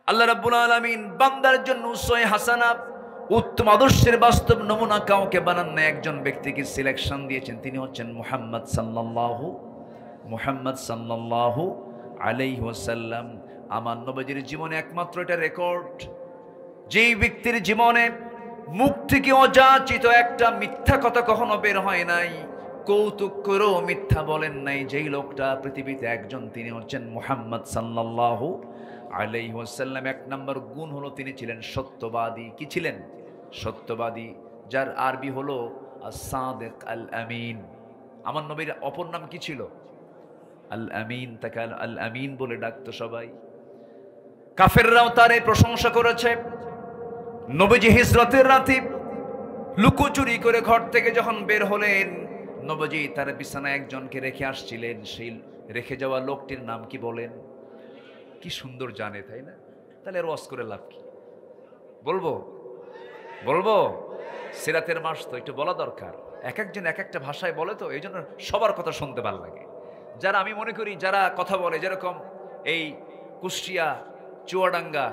আল্লাহ রাব্বুল আলামিন বান্দার জন্য উসওয়ায়ে হাসানা, উত্তম আদর্শের বাস্তব নমুনা কাউকে বানান না, একজন ব্যক্তিকে সিলেকশন দিয়েছেন, তিনি হচ্ছেন মুহাম্মদ সাল্লাল্লাহু আলাইহি ওয়াসাল্লাম। আমার নবীজির জীবনে একমাত্র এটা রেকর্ড, যেই ব্যক্তির জীবনে মুখ থেকে অযাচিত একটা মিথ্যা কথা কখনো বের হয় নাই, কৌতুক করেও মিথ্যা বলেন নাই, যেই লোকটা পৃথিবীতে একজন, তিনি হচ্ছেন মুহাম্মদ সাল্লাল্লাহু আলাইহি ওয়াসাল্লাম। এক নম্বর গুণ হলো তিনি ছিলেন সত্যবাদী। কি ছিলেন? সত্যবাদী, যার আরবি হলো as-সাদিক আল-আমিন। আমার নবীর অপর নাম কি ছিল? আল আমিন। তাকে আল আমিন বলে ডাকতো সবাই। কাফেররাও তার এই প্রশংসা করেছে। নবীজি হিজরতের রাতে লুকোচুরি করে ঘর থেকে যখন বের হলেন, নবীজি তার বিছানায় একজনকে রেখে আসছিলেন। সেই রেখে যাওয়া লোকটির নাম কি বলেন? কি সুন্দর জানে, তাই না? তাহলে আর ওয়াজ করে লাভ কি? বলবো সিরাতের মাস তো একটু বলা দরকার। এক একজন এক একটা ভাষায় বলে, তো এই জন্য সবার কথা শুনতে ভালো লাগে। যারা আমি মনে করি যারা কথা বলে, যেরকম এই কুষ্টিয়া, চুয়াডাঙ্গা,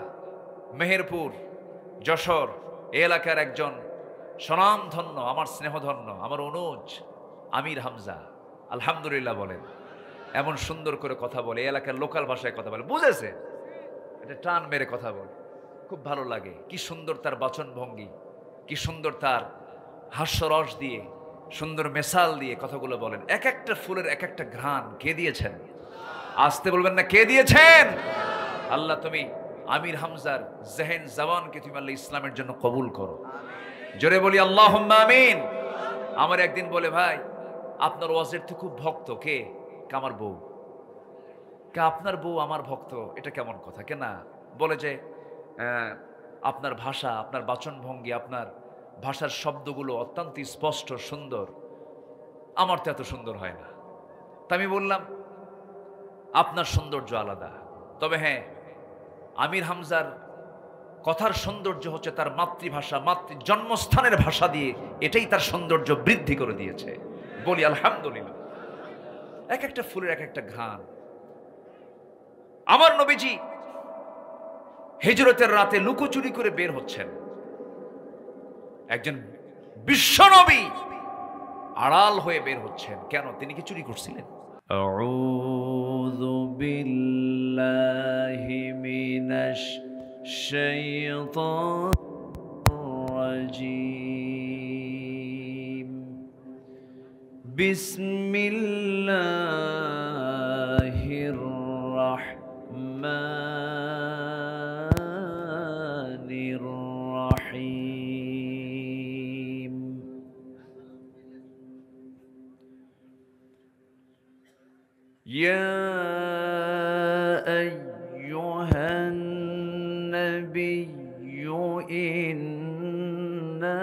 মেহেরপুর, যশোর এই এলাকার একজন স্বনামধন্য, আমার স্নেহধন্য, আমার অনুজ আমির হামজা, আলহামদুলিল্লাহ বলেন, এমন সুন্দর করে কথা বলে, এই এলাকার লোকাল ভাষায় কথা বলে, বুঝেছে? এটা টান মেরে কথা বলে, খুব ভালো লাগে। কি সুন্দর তার বাচন ভঙ্গি, কি সুন্দর তার হাস্যরস দিয়ে, সুন্দর মেসাল দিয়ে কথাগুলো বলেন। এক একটা ফুলের এক একটা ঘ্রাণ কে দিয়েছেন? আসতে বলবেন না, কে দিয়েছেন? আল্লাহ, তুমি আমির হামজার জেহেন জবানকে তুমি আল্লাহ ইসলামের জন্য কবুল করো। জোরে বলি আল্লাহুম্মা আমিন। আমার একদিন বলে, ভাই আপনার ওয়াজের তো খুব ভক্ত। কে? আমার বউ। কে? আপনার বউ আমার ভক্ত? এটা কেমন কথা? কে না বলে যে আপনার ভাষা, আপনার বাচনভঙ্গি, আপনার ভাষার শব্দগুলো অত্যন্ত স্পষ্ট সুন্দর, আমার তো এত সুন্দর হয় না। তা আমি বললাম, আপনার সৌন্দর্য আলাদা, তবে হ্যাঁ, আমির হামজার কথার সৌন্দর্য হচ্ছে তার মাতৃভাষা, জন্মস্থানের ভাষা দিয়ে, এটাই তার সৌন্দর্য বৃদ্ধি করে দিয়েছে। বলি আলহামদুলিল্লাহ। এক একটা ফুলের এক একটা ঘ্রাণ। আমার নবীজি হিজরতের রাতে লুকোচুরি করে বের হচ্ছেন। একজন বিশ্বনবী আড়াল হয়ে বের হচ্ছেন। কেন? তিনি কি চুরি করছিলেন? আউযু বিল্লাহি মিনাশ শাইতানির রাজীম। বিসমিল্লাহির রাহমানির রাহিম। ইয়া আইয়ুহান নাবিয়্যু ইন্না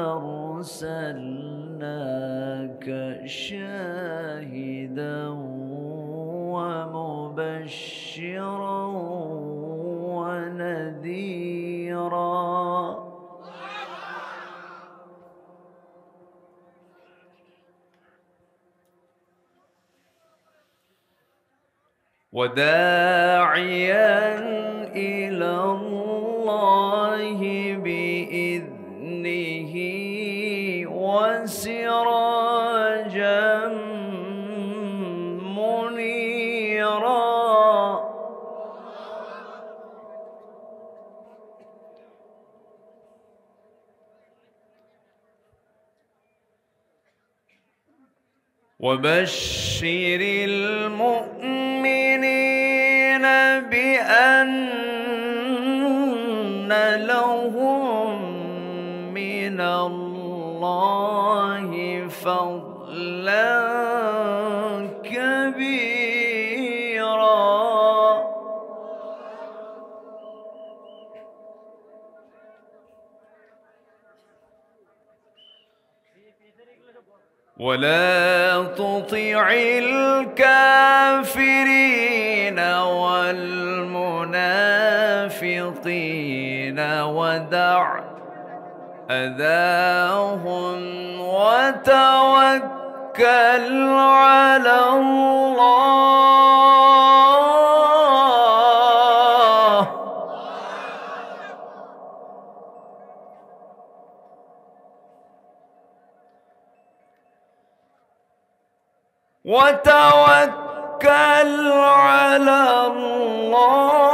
আরসালনাকা শাহিদান ওয়া মুবাশশিরান ওয়া নাযীরা। وداعيا إلى الله بإذنه وسراجا منيرا. وبشر المؤمنين بأن لهم من الله فضلا كبيرا. ولا تطع الكافرين والمنافقين ودع أذاهم وتوكل على الله. وتوكل على الله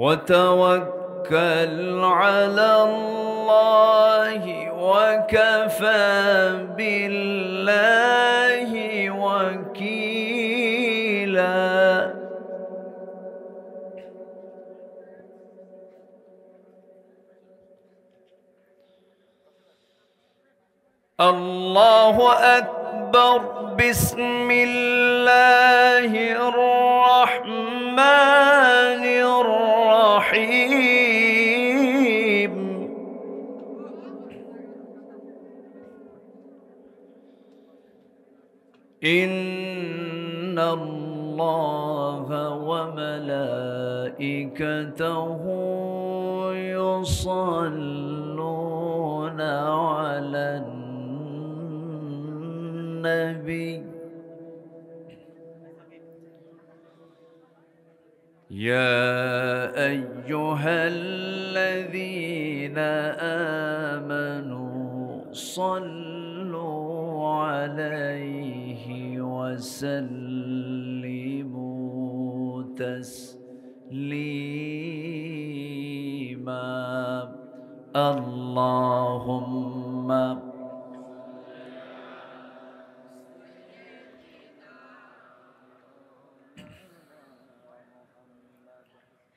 وتوكل على الله وكفى بالله وكيلا. الله أكبر. بسم الله الرحمن الرحيم. إن الله وملائكته يصلون على النبي يا أيها الذين آمنوا صلوا عليه وسلموا تسليما. اللهم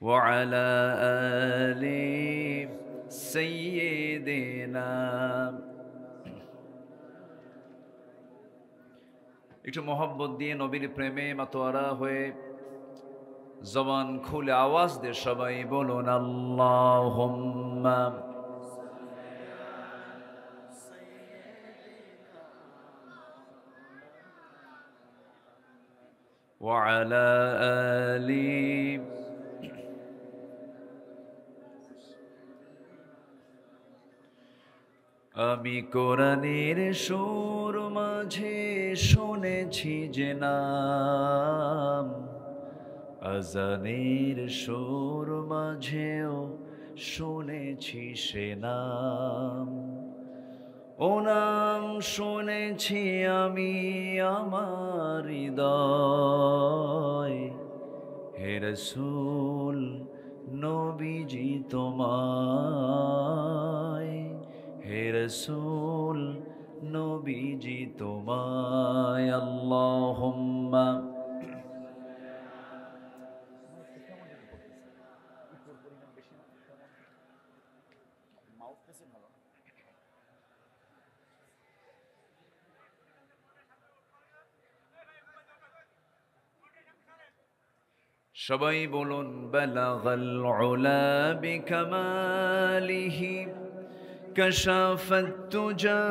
وعلى آل سيدنا। একটু মোহাব্বত দিয়ে নবীর প্রেমে মাতোয়ারা হয়ে জবান খুলে আওয়াজ দিয়ে সবাই বলুন আল্লাহুম্মা ওয়া আলা আলি। আমি কোরআনের সুর মাঝে শুনেছি যে নাম, আজানের সুর মাঝেও শুনেছি সে নাম। ও নাম শুনেছি আমি আমার হৃদয়, হে রাসূল নবীজি তোমায়, হে রাসূল নবীজি তোমায়। আল্লাহুম্মা সবাই বলুন বালাগাল উলা বিকামালিহি কাশাফাত তুজা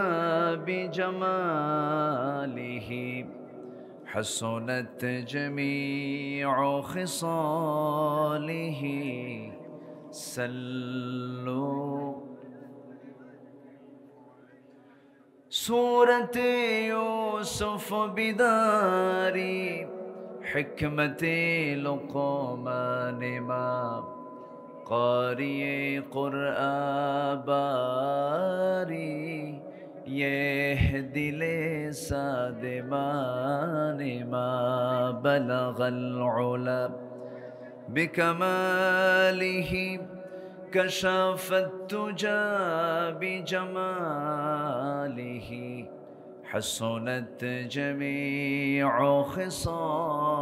বিজামালিহি হাসনাত জামিউ খিসালিহি সাল্লু। सूरत यूसुफ बिदारी हिकमत लुक़मान इमाम क़ारिए क़ुरआन बारी ये दिले सादिमान मा बलगल उला बिकमालिही कशफत तुजा बिजमालिही हसनत जमीउ खिसालिही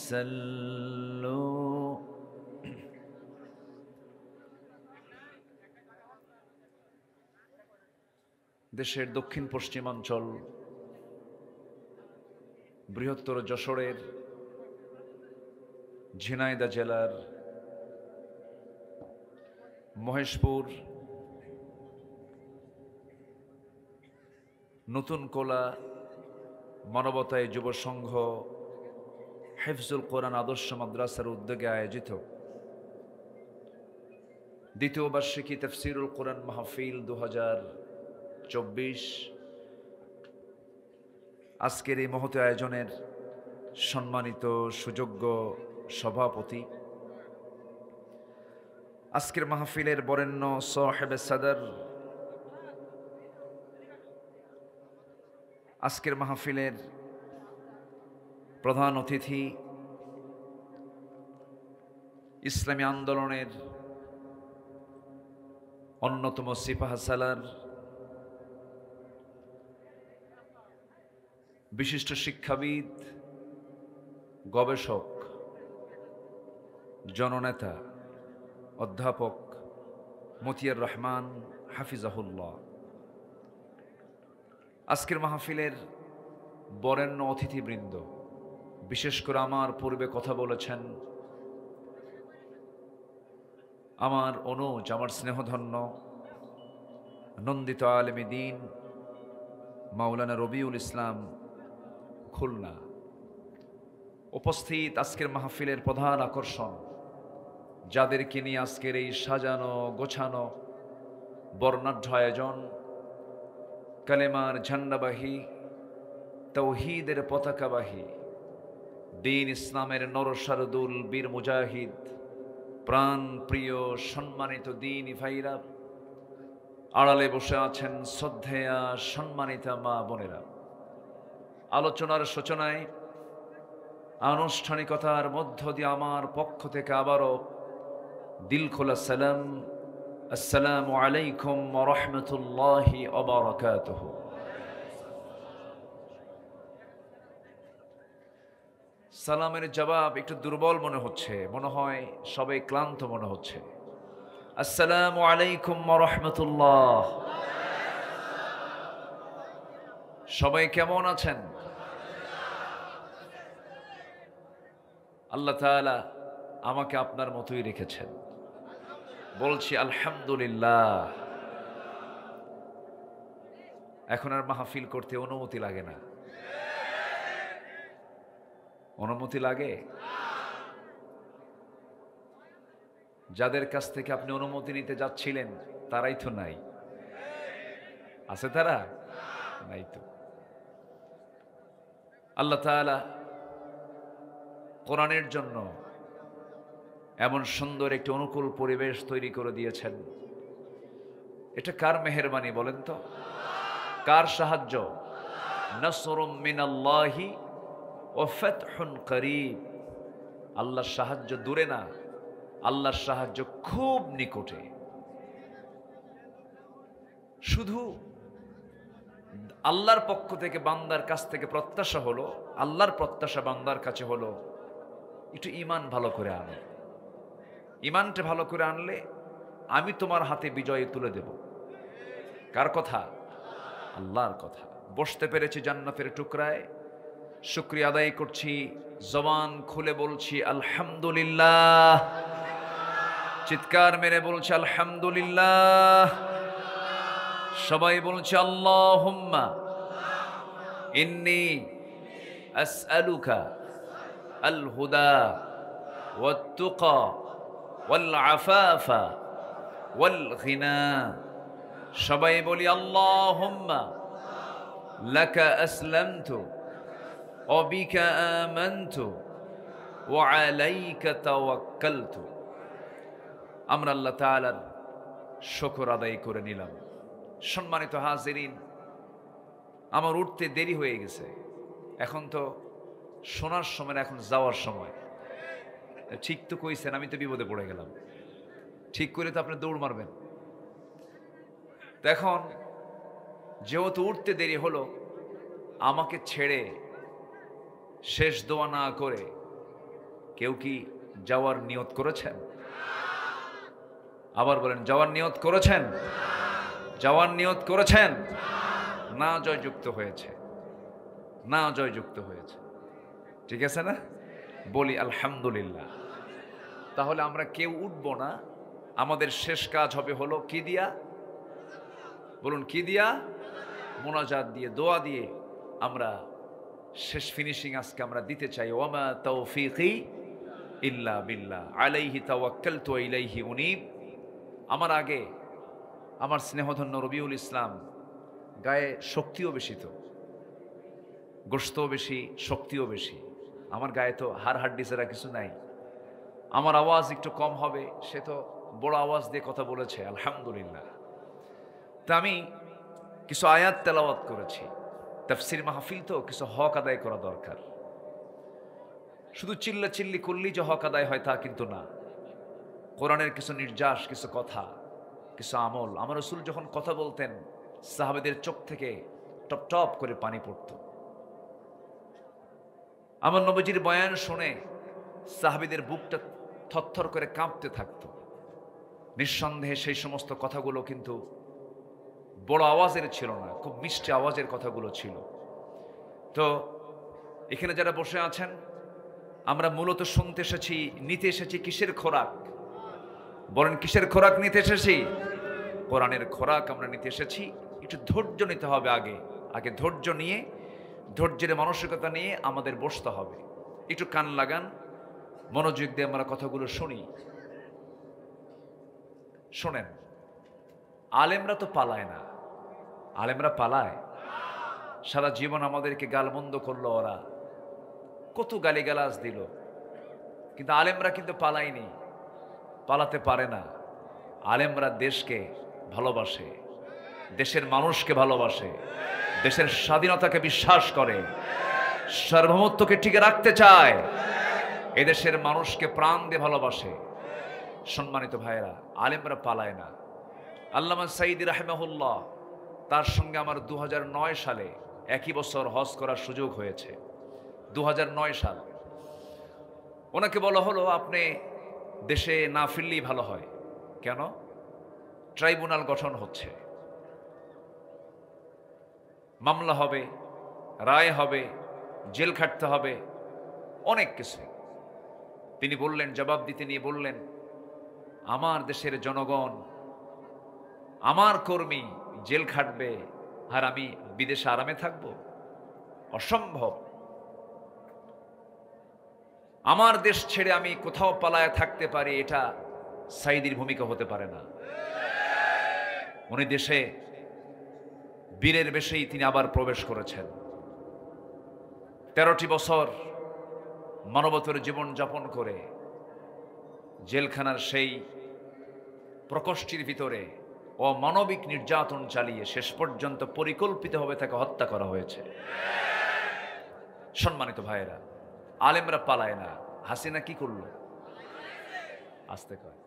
सल्लू। দেশের দক্ষিণ পশ্চিমাঞ্চল বৃহত্তর যশোরের ঝিনাইদহ জেলার মহেশপুর নতুন কোলা মানবতায় যুব সংঘ হিফজুল কোরআন আদর্শ মাদ্রাসার উদ্যোগে আয়োজিত দ্বিতীয় বার্ষিকী তাফসীরুল কোরআন মাহফিল 2024 আজকের এই মহৎ আয়োজনের সম্মানিত সুযোগ্য সভাপতি আজকের মাহফিলের বরেণ্য সাহেবে সাদর, আজকের মাহফিলের প্রধান অতিথি, ইসলামী আন্দোলনের অন্যতম সিপাহসালার, বিশিষ্ট শিক্ষাবিদ, গবেষক, জননেতা, অধ্যাপক মতিয়ার রহমান হাফিজাহুল্লাহ। আজকের মাহফিলের বরেণ্য অতিথিবৃন্দ, বিশেষ করে আমার পূর্বে কথা বলেছেন আমার অনুজ, আমার স্নেহধন্য নন্দিত আলেমে দ্বীন মাওলানা রবিউল ইসলাম খুলনা। উপস্থিত আজকের মাহফিলের প্রধান আকর্ষণ, যাদেরকে নিয়ে আজকের এই সাজানো গোছানো বর্ণাঢ্য আয়োজন, কালেমার ঝান্ডাবাহী, তৌহিদের পতাকাবাহী, দ্বীন ইসলামের নরসারদুল বীর মুজাহিদ, প্রাণ প্রিয় সম্মানিত দ্বীনি ভাইরা, আড়ালে বসে আছেন শ্রদ্ধেয়া সম্মানিতা মা বোনেরা। আলোচনার সূচনায় আনুষ্ঠানিকতার মধ্য দিয়ে আমার পক্ষ থেকে আবারও দিল খোলা সালাম, আসসালামু আলাইকুম ওয়া রাহমাতুল্লাহি ওয়া বারাকাতুহু। সালামের জবাব একটু দুর্বল মনে হচ্ছে, মনে হয় সবাই ক্লান্ত মনে হচ্ছে। আসসালামু আলাইকুম ওয়া রাহমাতুল্লাহ। সবাই কেমন আছেন? আল্লাহ তাআলা আমাকে আপনার মতোই রেখেছেন, বলছি আলহামদুলিল্লাহ। এখন আর মাহফিল করতে অনুমতি লাগে না। অনুমতি লাগে? যাদের কাছ থেকে আপনি অনুমতি নিতে যাচ্ছিলেন তারাই তো নাই। আছে তারা? নাই তো। আল্লাহ তাআলা কোরআনের জন্য এমন সুন্দর একটি অনুকূল পরিবেশ তৈরি করে দিয়েছেন। এটা কার মেহেরবানি বলেন তো? কার সাহায্য? নাসরুম মিনাল্লাহি ওয়া ফাতহুন করিব। আল্লাহর সাহায্য দূরে না, আল্লাহর সাহায্য খুব নিকটে। শুধু আল্লাহর পক্ষ থেকে বান্দার কাছ থেকে প্রত্যাশা হলো, আল্লাহর প্রত্যাশা বান্দার কাছে হলো একটু ঈমান ভালো করে আনো। ঈমানটা ভালো করে আনলে আমি তোমার হাতে বিজয় তুলে দেব। কার কথা? আল্লাহর কথা। বসতে পেরেছি জান্নাতের টুকরায়, শুকরিয়া আদায় করছি, জবান খুলে বলছি আলহামদুলিল্লাহ। চিৎকার মেরে বলছি আলহামদুলিল্লাহ। সবাই বলছে আল্লাহুম্মা ইন্নী আসআলুকা আল হুদা ওয়াত তুকা ওয়াল আফাফা ওয়াল গিনা। সবাই বলি আল্লাহুম্মা লাকা আসলামতু ওয়া বিকা আমানতু ওয়া আলাইকা তাওয়াক্কালতু। আমরা আল্লাহ তাআলার শুকর আদায় করে নিলাম। সম্মানিত হাজিরিন, আমার উঠতে দেরি হয়ে গেছে। এখন তো শোনার সময় না, এখন যাওয়ার সময়। ঠিক তো কইছেন, আমি তো বিপদে পড়ে গেলাম। ঠিক করে তো আপনি দৌড় মারবেন। তো এখন যেহেতু উঠতে দেরি হলো, আমাকে ছেড়ে শেষ দোয়া না করে কেউ কি যাওয়ার নিয়ত করেছেন? আবার বলেন, যাওয়ার নিয়ত করেছেন? যাওয়ার নিয়ত করেছেন? না জয়যুক্ত হয়েছে, না জয়যুক্ত হয়েছে। ঠিক আছে না? বলি আলহামদুলিল্লাহ। তাহলে আমরা কেউ উঠব না। আমাদের শেষ কাজ হবে হলো কি দিয়া? বলুন কি দিয়া? মোনাজাত দিয়ে, দোয়া দিয়ে আমরা শেষ ফিনিশিং আজকে আমরা দিতে চাই। ওয়ামা তাওফীকি ইল্লা বিল্লাহ আলাইহি তাওয়াক্কালতু ওয়া ইলাইহি উনীব। আমার আগে আমার স্নেহধন্য রবিউল ইসলাম, গায়ে শক্তিও বেশি, তো গোশতও বেশি, শক্তিও বেশি। আমার গায়ে তো হাড় হাড্ডি ছাড়া কিছু নাই। আমার আওয়াজ একটু কম হবে, সে তো বড় আওয়াজ দিয়ে কথা বলেছে, আলহামদুলিল্লাহ। তা আমি কিছু আয়াত তেলাওয়াত করেছি। তাফসীর মাহফিল তো কিছু হক আদায় করা দরকার। শুধু চিল্লাচিল্লি করলেই যে হক আদায় হয় তা কিন্তু না। কোরআনের কিছু নির্যাস, কিছু কথা, কিছু আমল। আমার রাসূল যখন কথা বলতেন সাহাবাদের চোখ থেকে টপ টপ করে পানি পড়ত। আমার নবীজির বয়ান শুনে সাহাবীদের বুকটা থরথর করে কাঁপতে থাকত। নিঃসন্দেহে সেই সমস্ত কথাগুলো কিন্তু বড় আওয়াজের ছিল না, খুব মিষ্টি আওয়াজের কথাগুলো ছিল। তো এখানে যারা বসে আছেন, আমরা মূলত শুনতে এসেছি, নিতে এসেছি কিসের খোরাক? বলেন কিসের খোরাক নিতে এসেছি? কোরআনের খোরাক আমরা নিতে এসেছি। একটু ধৈর্য নিতে হবে আগে ধৈর্য নিয়ে, ধৈর্যের মানসিকতা নিয়ে আমাদের বসতে হবে। একটু কান লাগান, মনোযোগ দিয়ে আমরা কথাগুলো শুনি। শোনেন, আলেমরা তো পালায় না। আলেমরা পালায়? সারা জীবন আমাদেরকে গালমন্দ করলো ওরা, কত গালিগালাজ দিল, কিন্তু আলেমরা কিন্তু পালায়নি, পালাতে পারে না। আলেমরা দেশকে ভালোবাসে, দেশের মানুষকে ভালোবাসে, দেশের স্বাধীনতাকে বিশ্বাস করে, সার্বভৌমত্বকে টিকে রাখতে চায়, এদেশের মানুষকে প্রাণ দিয়ে ভালোবাসে। সম্মানিত ভাইয়েরা, আলেমরা পালায় না। আল্লামা সাঈদী রাহিমাহুল্লাহ, তার সঙ্গে আমার 2009 সালে একই বছর হজ করার সুযোগ হয়েছে। 2009 সাল। ওনাকে বলা হলো আপনি দেশে না ফিরলেই ভালো হয়। কেন? ট্রাইব্যুনাল গঠন হচ্ছে, মামলা হবে, রায় হবে, জেল খাটতে হবে, অনেক কিছু। তিনি বললেন, জবাব দিতে নিয়ে বললেন, আমার দেশের জনগণ, আমার কর্মী জেল খাটবে আর আমি বিদেশে আরামে থাকব? অসম্ভব। আমার দেশ ছেড়ে আমি কোথাও পালায় থাকতে পারি, এটা সাঈদীর ভূমিকা হতে পারে না। উনি দেশে বীরের বেশেই তিনি আবার প্রবেশ করেছেন। 13টি বছর মানবতার জীবন যাপন করে জেলখানার সেই প্রকোষ্ঠীর ভিতরে অমানবিক নির্যাতন চালিয়ে শেষ পর্যন্ত পরিকল্পিতভাবে তাকে হত্যা করা হয়েছে। সম্মানিত ভাইয়েরা, আলেমরা পালায় না। হাসিনা কি করলো? আসতে কয়,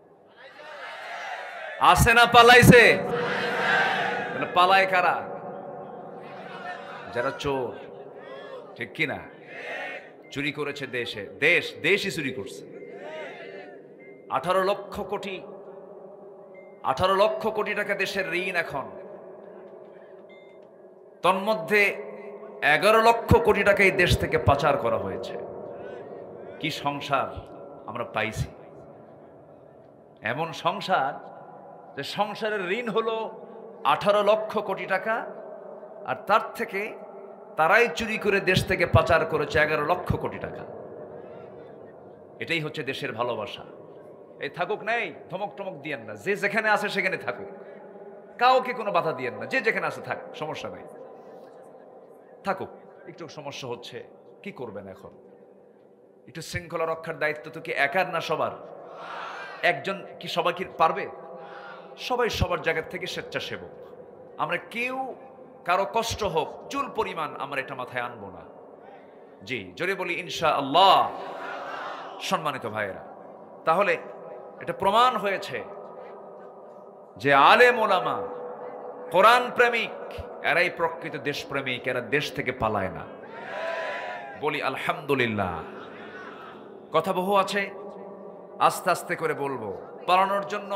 আসে না পালাইছে? পালায় কারা? যারা চোর, ঠিক কিনা? চুরি করেছে দেশে, দেশই চুরি করছে। 18 লক্ষ কোটি টাকা দেশের ঋণ এখন। তন্মধ্যে 11 লক্ষ কোটি টাকা এই দেশ থেকে পাচার করা হয়েছে। কি সংসার আমরা পাইছি! এমন সংসার যে সংসারের ঋণ হলো 18 লক্ষ কোটি টাকা, আর তার থেকে তারাই চুরি করে দেশ থেকে পাচার করেছে 11 লক্ষ কোটি টাকা। এটাই হচ্ছে দেশের ভালোবাসা। এই থাকুক নাই, ধমক টমক দিয়েন না, যে যেখানে আছে সেখানে থাকুক, কাউকে কোনো বাধা দিয়েন না, যে যেখানে আছে থাক, সমস্যা নাই, থাকুক। একটু সমস্যা হচ্ছে, কি করবেন এখন? একটু শৃঙ্খলা রক্ষার দায়িত্ব তো কি একার না সবার? একজন কি সবাই কি পারবে? সবাই সবার জায়গা থেকে স্বেচ্ছাসেবক। আমরা কেউ কারো কষ্ট হোক চুল পরিমাণ আমরা এটা মাথায় আনবো না। জি, জোরে বলি ইনশাআল্লাহ। সম্মানিত ভাইয়েরা, তাহলে এটা প্রমাণ হয়েছে যে আলেম ওলামা, কোরআন প্রেমিক, এরাই প্রকৃত দেশপ্রেমিক, এরা দেশ থেকে পালায় না। বলি আলহামদুলিল্লাহ। কথা বহু আছে, আস্তে আস্তে করে বলবো। পালানোর জন্য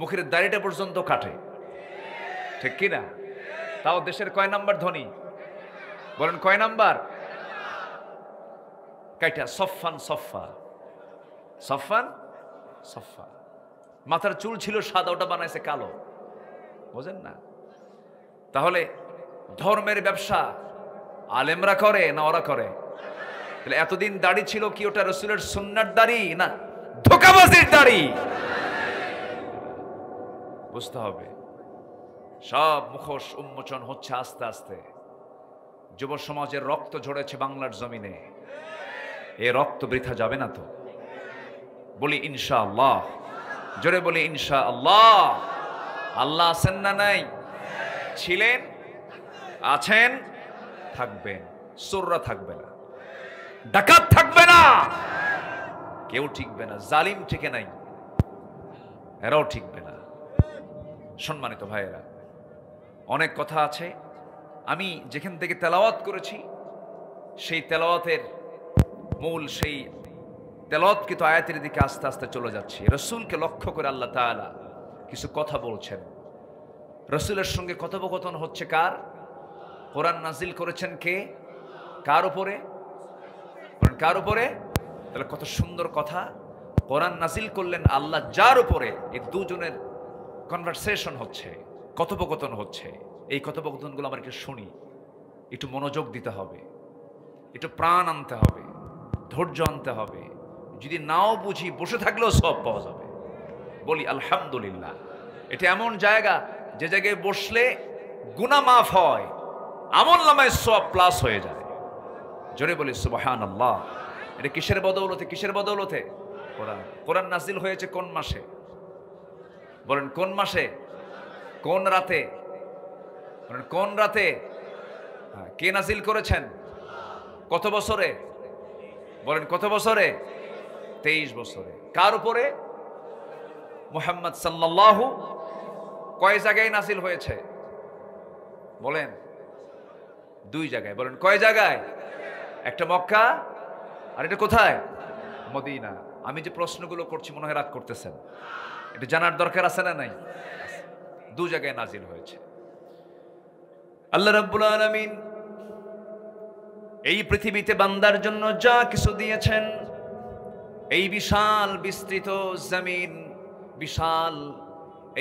মুখের দাড়িটা পর্যন্ত কাটে, ঠিক কিনা? তাও দেশের কয় নাম্বার ধনী? বলেন কয় নাম্বার? কাইটা সফান সফা, সফান সফা। মাথার চুল ছিল সাদা, ওটা বানাইছে কালো, বোঝেন না? তাহলে ধর্মের ব্যবসা আলেমরা করে না ওরা করে? তাহলে এতদিন দাড়ি ছিল কি ওটা রাসূলের সুন্নাহর দাড়ি না ধোঁকাবাজির দাড়ি? বুঝতে হবে। সব মুখোশ উন্মোচন হচ্ছে আস্তে আস্তে। যুব সমাজের রক্ত ঝরেছে বাংলার জমিনে, এ রক্ত বৃথা যাবে না তো? বলি ইনশাআল্লাহ। জোরে বলি ইনশাআল্লাহ। আল্লাহ আছেন না নাই? ছিলেন, আছেন, থাকবেন। চোররা থাকবে না, ডাকাত থাকবে না, কেউ ঠিকবে না, জালিম ঠিকে নাই, এরাও ঠিকবে না। সম্মানিত ভাইয়েরা, অনেক কথা আছে। আমি যেখান থেকে তেলাওয়াত করেছি সেই তেলাওয়াতের মূল সেই তেলাওয়াতকৃত আয়াতের দিকে আস্তে আস্তে চলে যাচ্ছি। রসুলকে লক্ষ্য করে আল্লাহ তাআলা কিছু কথা বলছেন। রসুলের সঙ্গে কথোপকথন হচ্ছে কার? কোরআন নাজিল করেছেন কে? কার উপরে? কার উপরে? তাহলে কত সুন্দর কথা। কোরআন নাজিল করলেন আল্লাহ যার উপরে, এই দুজনের কনভারসেশন হচ্ছে, কথোপকথন হচ্ছে। এই কথোপকথনগুলো আমরা একটু শুনি, একটু মনোযোগ দিতে হবে, একটু প্রাণ আনতে হবে, ধৈর্য আনতে হবে। যদি নাও বুঝি বসে থাকলেও সব পাওয়া যাবে। বলি আলহামদুলিল্লাহ। এটা এমন জায়গা যে জায়গায় বসলে গুনাহ মাফ হয়, আমল নামায় সব প্লাস হয়ে যায়। জোরে বলি সুবহানাল্লাহ। এটা কিসের বদৌলতে? কিসের বদৌলতে? কোরআন। কোরআন নাজিল হয়েছে কোন মাসে? বলেন কোন মাসে? কোন রাতে? বলেন কোন রাতে? কে নাজিল করেছেন? কত বছরে? বলেন কত বছরে? 23 বছরে। কার উপরে? মুহাম্মদ সাল্লাল্লাহু। কয় জায়গায় নাজিল হয়েছে? বলেন। 2 জায়গায়। বলেন কয় জায়গায়? একটা মক্কা, আর এটা কোথায়? মদিনা। আমি যে প্রশ্নগুলো করছি মনে হয় রাগ করতেছেন, এটা জানার দরকার আছে না নাই? 2 জায়গায় নাজিল হয়েছে। আল্লাহ রাব্বুল আলামিন এই পৃথিবীতে বান্দার জন্য যা কিছু দিয়েছেন, এই বিশাল বিস্তৃত জমিন, বিশাল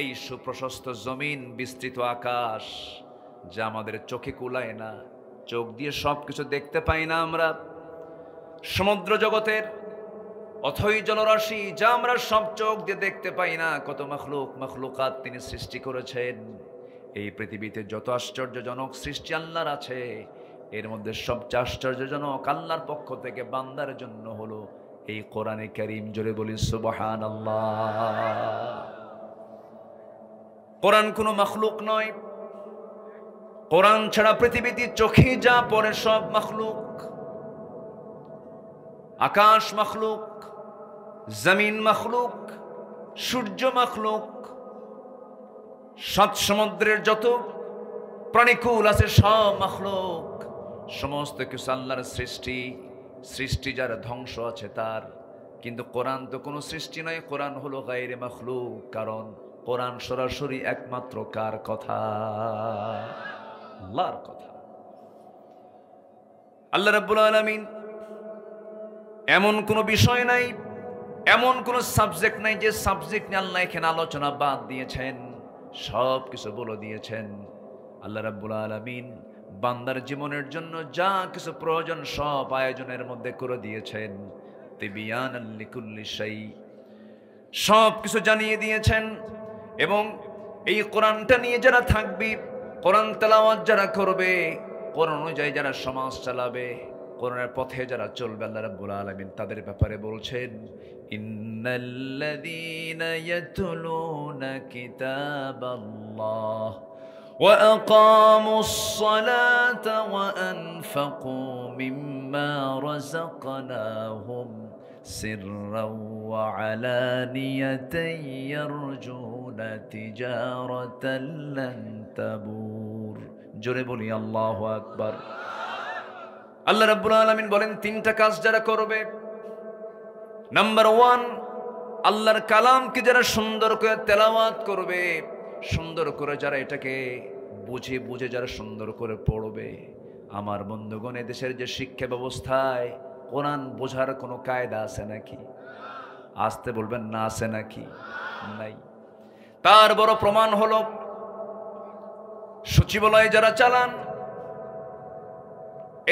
এই সুপ্রশস্ত জমিন, বিস্তৃত আকাশ, যা আমাদের চোখে কুলায় না, চোখ দিয়ে সব কিছু দেখতে পাই না আমরা। সমুদ্র জগতের অথই জলরাশি, যা আমরা সব চোখ দিয়ে দেখতে পাই না, কত মখলুকাত তিনি সৃষ্টি করেছেন। এই পৃথিবীতে যত আশ্চর্যজনক সৃষ্টি আল্লাহর আছে, এর মধ্যে সবচেয়ে আশ্চর্যজনক আল্লাহর পক্ষ থেকে বান্দার জন্য হলো এই কোরআনে কারীম। জোরে বলি সুবহানাল্লাহ। কোরআন কোনো মখলুক নয়। কোরআন ছাড়া পৃথিবীতে চোখে যা পড়ে সব মখলুক। আকাশ মখলুক, জমিন মখলুক, সূর্য মখলুক, 7 সমুদ্রের যত প্রাণীকুল আছে সব মখলুক। সমস্ত কিছু আল্লাহর সৃষ্টি। সৃষ্টি যার ধ্বংস আছে তার। কিন্তু কোরআন তো কোনো সৃষ্টি নয়, কোরআন হলো গায়রে মখলুক। কারণ কোরআন সরাসরি একমাত্র কার কথা? আল্লাহর কথা। আল্লাহ রাব্বুল আলামিন এমন কোনো বিষয় নাই, এমন কোনো সাবজেক্ট নাই যে সাবজেক্ট নিয়ে আল্লাহ এখানে আলোচনা বাদ দিয়েছেন। সব কিছু বলে দিয়েছেন। আল্লাহ রাব্বুল আলামিন বান্দার জীবনের জন্য যা কিছু প্রয়োজন সব আয়োজনের মধ্যে করে দিয়েছেন। তিবিয়ানাল লিকুল্লি শাই, সব কিছু জানিয়ে দিয়েছেন। এবং এই কোরআনটা নিয়ে যারা থাকবে, কোরআন তেলাওয়াত যারা করবে, কোরআন অনুযায়ী যারা সমাজ চালাবে, কোরআনের পথে যারা চলবে, আল্লাহ রাব্বুল আলামিন তাদের ব্যাপারে বলছেন, ইন্নাল্লাযীনা ইয়াতলুনা কিতাবাল্লাহ ওয়া আকামুস সালাতা ওয়া আনফাকু মিম্মা রাযাকনাহুম সিররাও ওয়া আলানিয়াতান ইয়ারজুনা তিজারাতান লান তাবুর। জোরে বলি আল্লাহু আকবার। আল্লাহ রাব্বুল আলামিন বলেন 3টা কাজ যারা করবে। নাম্বার 1, আল্লাহর কালামকে যারা সুন্দর করে তেলাওয়াত করবে, সুন্দর করে যারা এটাকে বুঝে বুঝে যারা সুন্দর করে পড়বে। আমার বন্ধুগণ, দেশের যে শিক্ষা ব্যবস্থায় কোরআন বোঝার কোনো কায়দা আছে নাকি? আসতে বলবেন না, আছে নাকি? নাই। তার বড় প্রমাণ হলো সচিবালয় যারা চালান,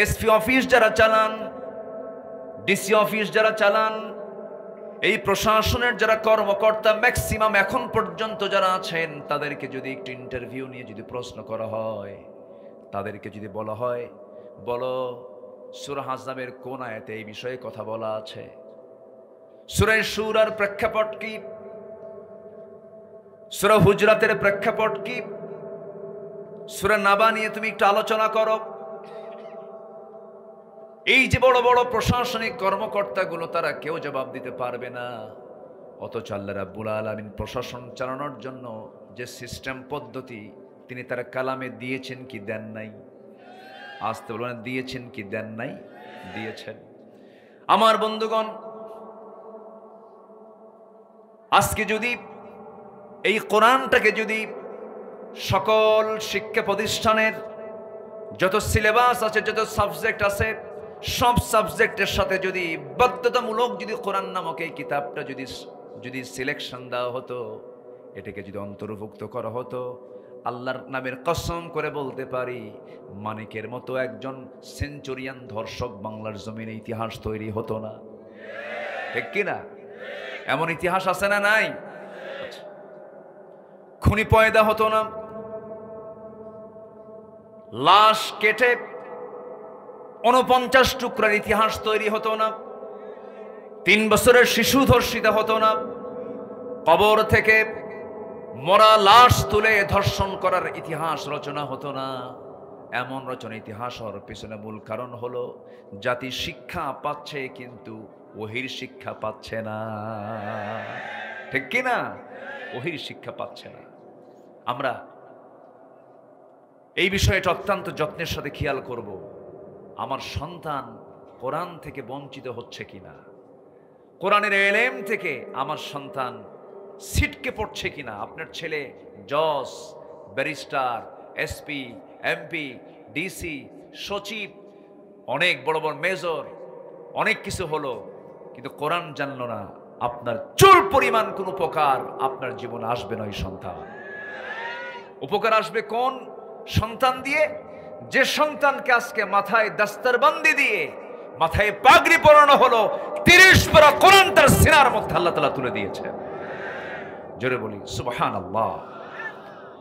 এসপি অফিস যারা চালান, ডিসি অফিস যারা চালান, এই প্রশাসনের যারা কর্মকর্তা ম্যাক্সিমাম এখন পর্যন্ত যারা আছেন, তাদেরকে যদি একটু ইন্টারভিউ নিয়ে যদি প্রশ্ন করা হয়, তাদেরকে যদি বলা হয়, বলো সূরা আহজাবের কোন আয়াতে এই বিষয়ে কথা বলা আছে? সূরা শূরার প্রেক্ষাপট কি? সূরা হুজরাতের প্রেক্ষাপট কি? সূরা নাবা নিয়ে তুমি একটু আলোচনা করো। এই যে বড় বড় প্রশাসনিক কর্মকর্তাগুলো, তারা কেউ জবাব দিতে পারবে না, অথচ আল্লাহ রাব্বুল আলামিন প্রশাসন চালানোর জন্য যে সিস্টেম পদ্ধতি তিনি তার কালামে দিয়েছেন কি দেন নাই? আসতে বলেন, দিয়েছেন কি দেন নাই? দিয়েছেন। আমার বন্ধুগণ, আজকে যদি এই কোরআনটাকে যদি সকল শিক্ষা প্রতিষ্ঠানের যত সিলেবাস আছে, যত সাবজেক্ট আছে, সব সাবজেক্টের সাথে যদি বাধ্যতামূলক যদি কোরআন নামক এই কিতাবটা যদি সিলেকশন দেওয়া হতো, এটাকে যদি অন্তর্ভুক্ত করা হতো, আল্লাহর নামের কসম করে বলতে পারি, মানিকের মতো একজন সেঞ্চুরিয়ান ধর্ষক বাংলার জমিনে ইতিহাস তৈরি হতো না। ঠিক কিনা? এমন ইতিহাস আছে না নাই? খুনি পয়দা হতো না, লাশ কেটে 49 টুকরার ইতিহাস তৈরি হতো না, 3 বছরের শিশু ধর্ষিত হতো না, কবর থেকে মরা লাশ তুলে ধর্ষণ করার ইতিহাস রচনা হতো না। এমন রচনা ইতিহাস হওয়ার পিছনে মূল কারণ হলো জাতি শিক্ষা পাচ্ছে কিন্তু ওহির শিক্ষা পাচ্ছে না। ঠিক কিনা? ওহির শিক্ষা পাচ্ছে না। আমরা এই বিষয়টা অত্যন্ত যত্নের সাথে খেয়াল করব, আমার সন্তান কোরআন থেকে বঞ্চিত হচ্ছে কিনা, কোরআনের এলেম থেকে আমার সন্তান ছিটকে পড়ছে কিনা। আপনার ছেলে জজ, ব্যারিস্টার, এসপি, এমপি, ডিসি, সচিব, অনেক বড় বড় মেজর, অনেক কিছু হলো, কিন্তু কোরআন জানলো না, আপনার চুল পরিমাণ কোন উপকার আপনার জীবনে আসবে না। ওই সন্তান উপকার আসবে কোন সন্তান দিয়ে? যে সন্তানকে আজকে মাথায় দাস্তারবন্দি দিয়ে মাথায় পাগড়ি পরানো হলো, 30 পারা কোরআন তার সিনার মধ্যে আল্লাহ তাআলা তুলে দিয়েছে। জোরে বলি সুবহানাল্লাহ।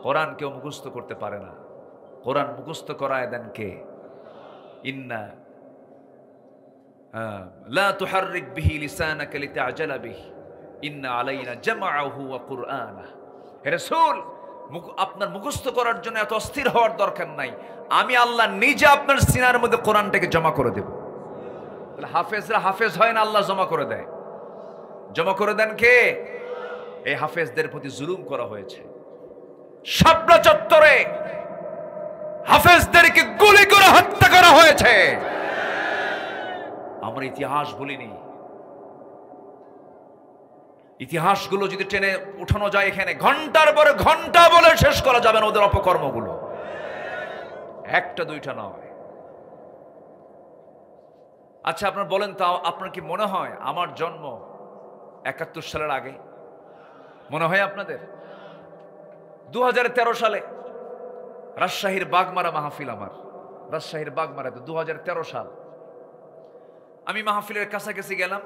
কোরআন কেউ মুখস্থ করতে পারে না, কোরআন মুখস্থ করায় দেন কে? ইন্না লা তুহাররিক বিহি লিসানাকা লিতাআজালা বিহি ইন্না আলাইনা জামআহু ওয়া কুরআনা। হে রাসূল, আপনার মুখস্থ করার জন্য এত অস্থির হওয়ার দরকার নাই, আমি আল্লাহ নিজে আপনার সিনার মধ্যে কোরআনটাকে জমা করে দেব। তাহলে হাফেজরা হাফেজ হয় না, আল্লাহ জমা করে দেয়। জমা করে দেন কে? এই হাফেজদের প্রতি জুলুম করা হয়েছে। শাপলা চত্বরে হাফেজদেরকে গুলি করে হত্যা করা হয়েছে। আমরা ইতিহাস বলিনি। ইতিহাসগুলো যদি টেনে উঠানো যায় এখানে ঘন্টার পরে ঘন্টা বলে শেষ করা যাবে না ওদের অপকর্মগুলো, একটা দুইটা নয়। আচ্ছা, আপনার বলেন তো, আপনার কি মনে হয় আমার জন্ম 71 সালের আগে? মনে হয় আপনাদের? 2013 সালে রাজশাহীর বাগমারা মাহফিল, আমার রাজশাহীর বাগমারাতে 2013 সাল, আমি মাহফিলের কাছাকাছি গেলাম।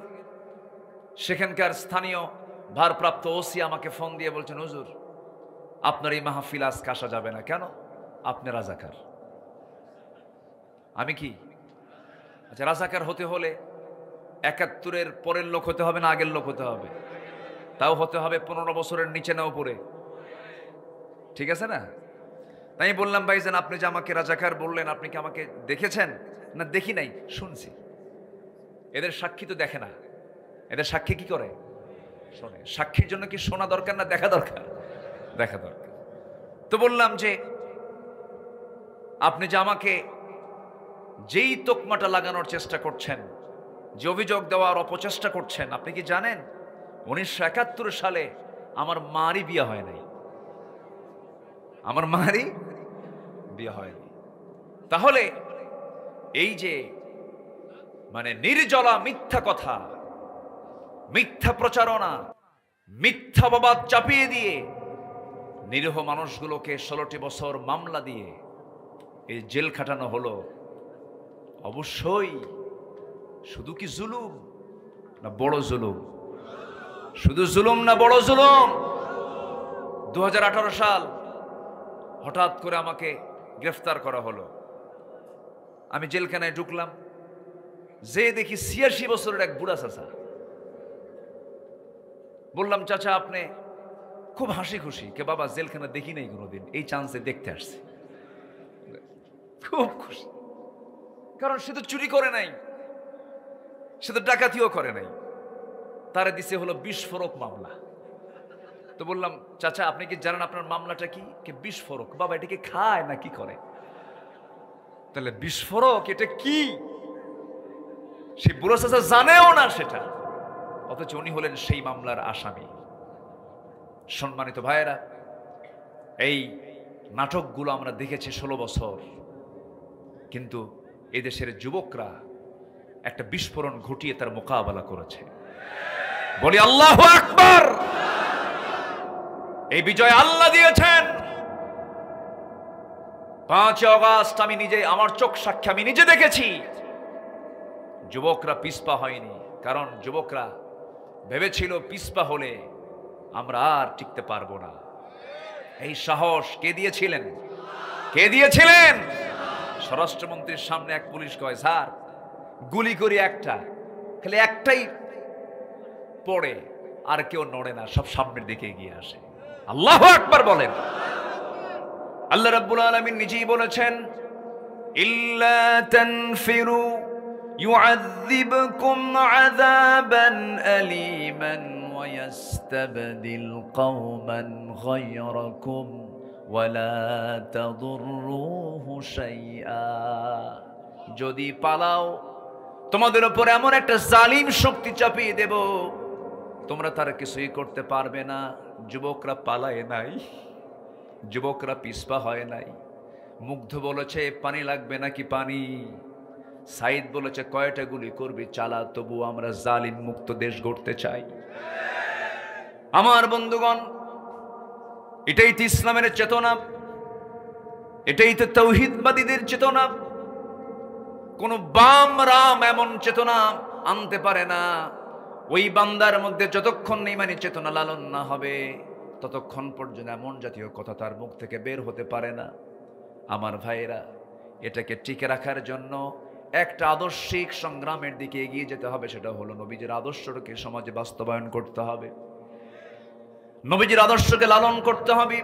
সেখানকার স্থানীয় ভারপ্রাপ্ত ওসি আমাকে ফোন দিয়ে বলছেন, হুজুর আপনার এই মাহফিল আজকে আসা যাবে না। কেন? আপনি রাজাকার। আমি কি? আচ্ছা, রাজাকার হতে হলে 71-এর পরের লোক হতে হবে না আগের লোক হতে হবে? তাও হতে হবে 15 বছরের নিচে না উপরে। ঠিক আছে না? তাই বললাম, ভাইজান আপনি যে আমাকে রাজাকার বললেন, আপনি কি আমাকে দেখেছেন? না দেখি নাই, শুনছি। এদের সাক্ষী তো দেখে না, এদের সাক্ষী কি করে? শোনে। সাক্ষীর জন্য কি শোনা দরকার না দেখা দরকার? দেখা দরকার। তো বললাম যে আপনি যে আমাকে যেই তোকমাটা লাগানোর চেষ্টা করছেন, যে অভিযোগ দেওয়ার অপচেষ্টা করছেন, আপনি কি জানেন 1971 সালে আমার মারই বিয়ে হয় নাই। আমার মারই বিয়ে হয়নি। তাহলে এই যে মানে নির্জলা মিথ্যা কথা, মিথ্যা প্রচারণা, মিথ্যা বাবাদ চাপিয়ে দিয়ে নিরীহ মানুষগুলোকে 16টি বছর মামলা দিয়ে এই জেল খাটানো হলো, অবশ্যই শুধু কি জুলুম না বড় জুলুম? শুধু জুলুম না বড় জুলুম? 2018 সাল হঠাৎ করে আমাকে গ্রেফতার করা হলো। আমি জেলখানায় ঢুকলাম, যে দেখি 86 বছরের এক বুড়া চাচা। বললাম, চাচা আপনি খুব হাসি খুশি, কে বাবা জেলখানা দেখি নাই কোনোদিন, এই চান্সে দেখতে আসছে, খুব খুশি। কারণ সে তো চুরি করে নাই, সে তো ডাকাতিও করে নাই, তারে দিছে হলো বিস্ফোরক মামলা। তো বললাম, চাচা আপনি কি জানেন আপনার মামলাটা কি? কে বিস্ফোরক। বাবা এটা কি খায় না কি করে? তাহলে বিস্ফোরক এটা কি? সে বুড়ো চাচা জানেও না সেটা, অথচ উনি হলেন সেই মামলার আসামি। সম্মানিত ভাইয়েরা, এই নাটকগুলো আমরা দেখেছি 16 বছর, কিন্তু এদেশের যুবকরা একটা বিস্ফোরণ ঘটিয়ে তার মোকাবেলা করেছে। বলি আল্লাহু আকবার। এই বিজয় আল্লাহ দিয়েছেন। 5 আগস্ট আমি নিজে, আমার চোখ সাক্ষী, আমি নিজে দেখেছি যুবকরা পিছপা হয়নি। কারণ যুবকরা ভেবেছিল পিছপা হলে আমরা আর টিকতে পারবো না। এই সাহস কে দিয়েছিলেন? কে দিয়েছিলেন? স্বরাষ্ট্রমন্ত্রীর সামনে এক পুলিশ কয়, স্যার গুলি করি একটা, খালি একটাই পড়ে, আর কেউ নড়ে না, সব সামনের দিকে এগিয়ে আসে। আল্লাহু আকবার বলেন। আল্লাহ রাব্বুল আলামিন নিজেই বলেছেন, ইল্লা তানফিরু يعذبكم عذابا أليما ويستبدل قوما غيركم ولا تضروه شيئا। যদি পালাও তোমাদের উপর এমন একটা জালিম শক্তি চাপিয়ে দেব, তোমরা তার কিছুই করতে পারবে না। যুবকরা পালায় নাই, যুবকরা পিছপা হয় নাই। মুগ্ধ বলেছে পানি লাগবে নাকি পানি? সাইদ বলেছে কয়টা গুলি করবি চালা, তবু আমরা জালিম মুক্ত দেশ গড়তে চাই। আমার বন্ধুগণ, এটাই তো ইসলামের চেতনা, এটাই তো তাওহীদবাদীদের চেতনা। কোন বাম রাম এমন চেতনা আনতে পারে না। ওই বান্দার মধ্যে যতক্ষণ ইমানি চেতনা লালন না হবে, ততক্ষণ পর্যন্ত এমন জাতীয় কথা তার মুখ থেকে বের হতে পারে না। আমার ভাইয়েরা, এটাকে টিকে রাখার জন্য একটা আদর্শিক সংগ্রামের দিকে এগিয়ে যেতে হবে। সেটা হলো নবীজির আদর্শকে সমাজে বাস্তবায়ন করতে হবে, নবীজির আদর্শকে লালন করতে হবে।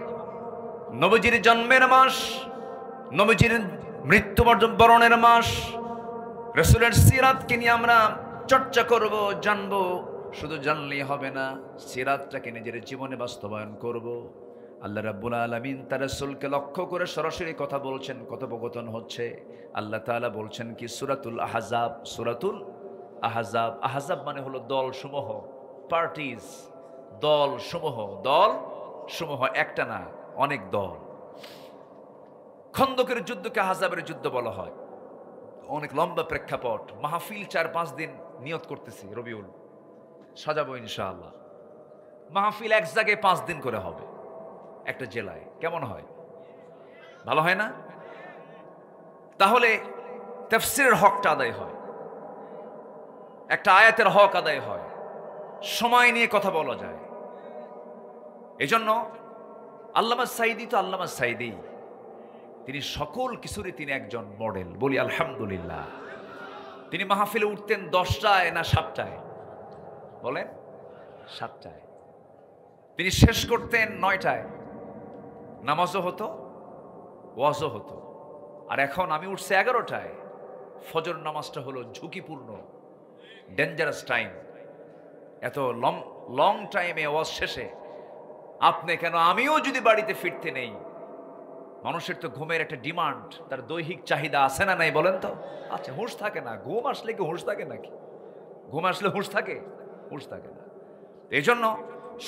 নবীজির জন্মের মাস, নবীজির মৃত্যুবরণের মাস, রাসূলের সিরাতকে নিয়ে আমরা চর্চা করব, জানবো। শুধু জানলেই হবে না, সিরাতটাকে নিজের জীবনে বাস্তবায়ন করব। আল্লাহ রাব্বুল আলামিন তার রাসূলকে লক্ষ্য করে সরাসরি কথা বলছেন, কথোপকথন হচ্ছে। আল্লাহ তাআলা বলছেন কি? সূরাতুল আহজাব, সূরাতুল আহজাব। আহজাব মানে হলো দল সমূহ, পার্টিজ, দল সমূহ, দল সমূহ, একটা না অনেক দল। খন্দকের যুদ্ধকে আহজাবের যুদ্ধ বলা হয়। অনেক লম্বা প্রেক্ষাপট, মাহফিল 4-5 দিন নিয়ত করতেছি, রবিউল সাজাবো ইনশাআল্লাহ। মাহফিল এক জায়গায় 5 দিন করে হবে একটা জেলায়, কেমন হয়? ভালো হয় না? তাহলে তাফসীরের হকটা আদায় হয়, একটা আয়াতের হক আদায় হয়, সময় নিয়ে কথা বলা যায়। এজন্য আল্লামা সাঈদী তো আল্লামা সাঈদী, তিনি সকল কিছুরই তিনি একজন মডেল। বলি আলহামদুলিল্লাহ। তিনি মাহফিলে উঠতেন 10টায় না 7টায়? বলেন 7টায়। তিনি শেষ করতেন 9টায়। নামাজও হতো, ওয়াজও হতো। আর এখন আমি উঠছি 11টায়। ফজর নামাজটা হলো ঝুঁকিপূর্ণ, ডেঞ্জারাস টাইম। এত লং টাইমে ওয়াজ শেষে আপনি কেন, আমিও যদি বাড়িতে ফিরতে নেই, মানুষের তো ঘুমের একটা ডিমান্ড, তার দৈহিক চাহিদা আছে না নাই বলেন তো? আচ্ছা, হুঁশ থাকে না। ঘুম আসলে কি হুঁশ থাকে নাকি? ঘুম আসলে হুঁশ থাকে? হুঁশ থাকে না। এই জন্য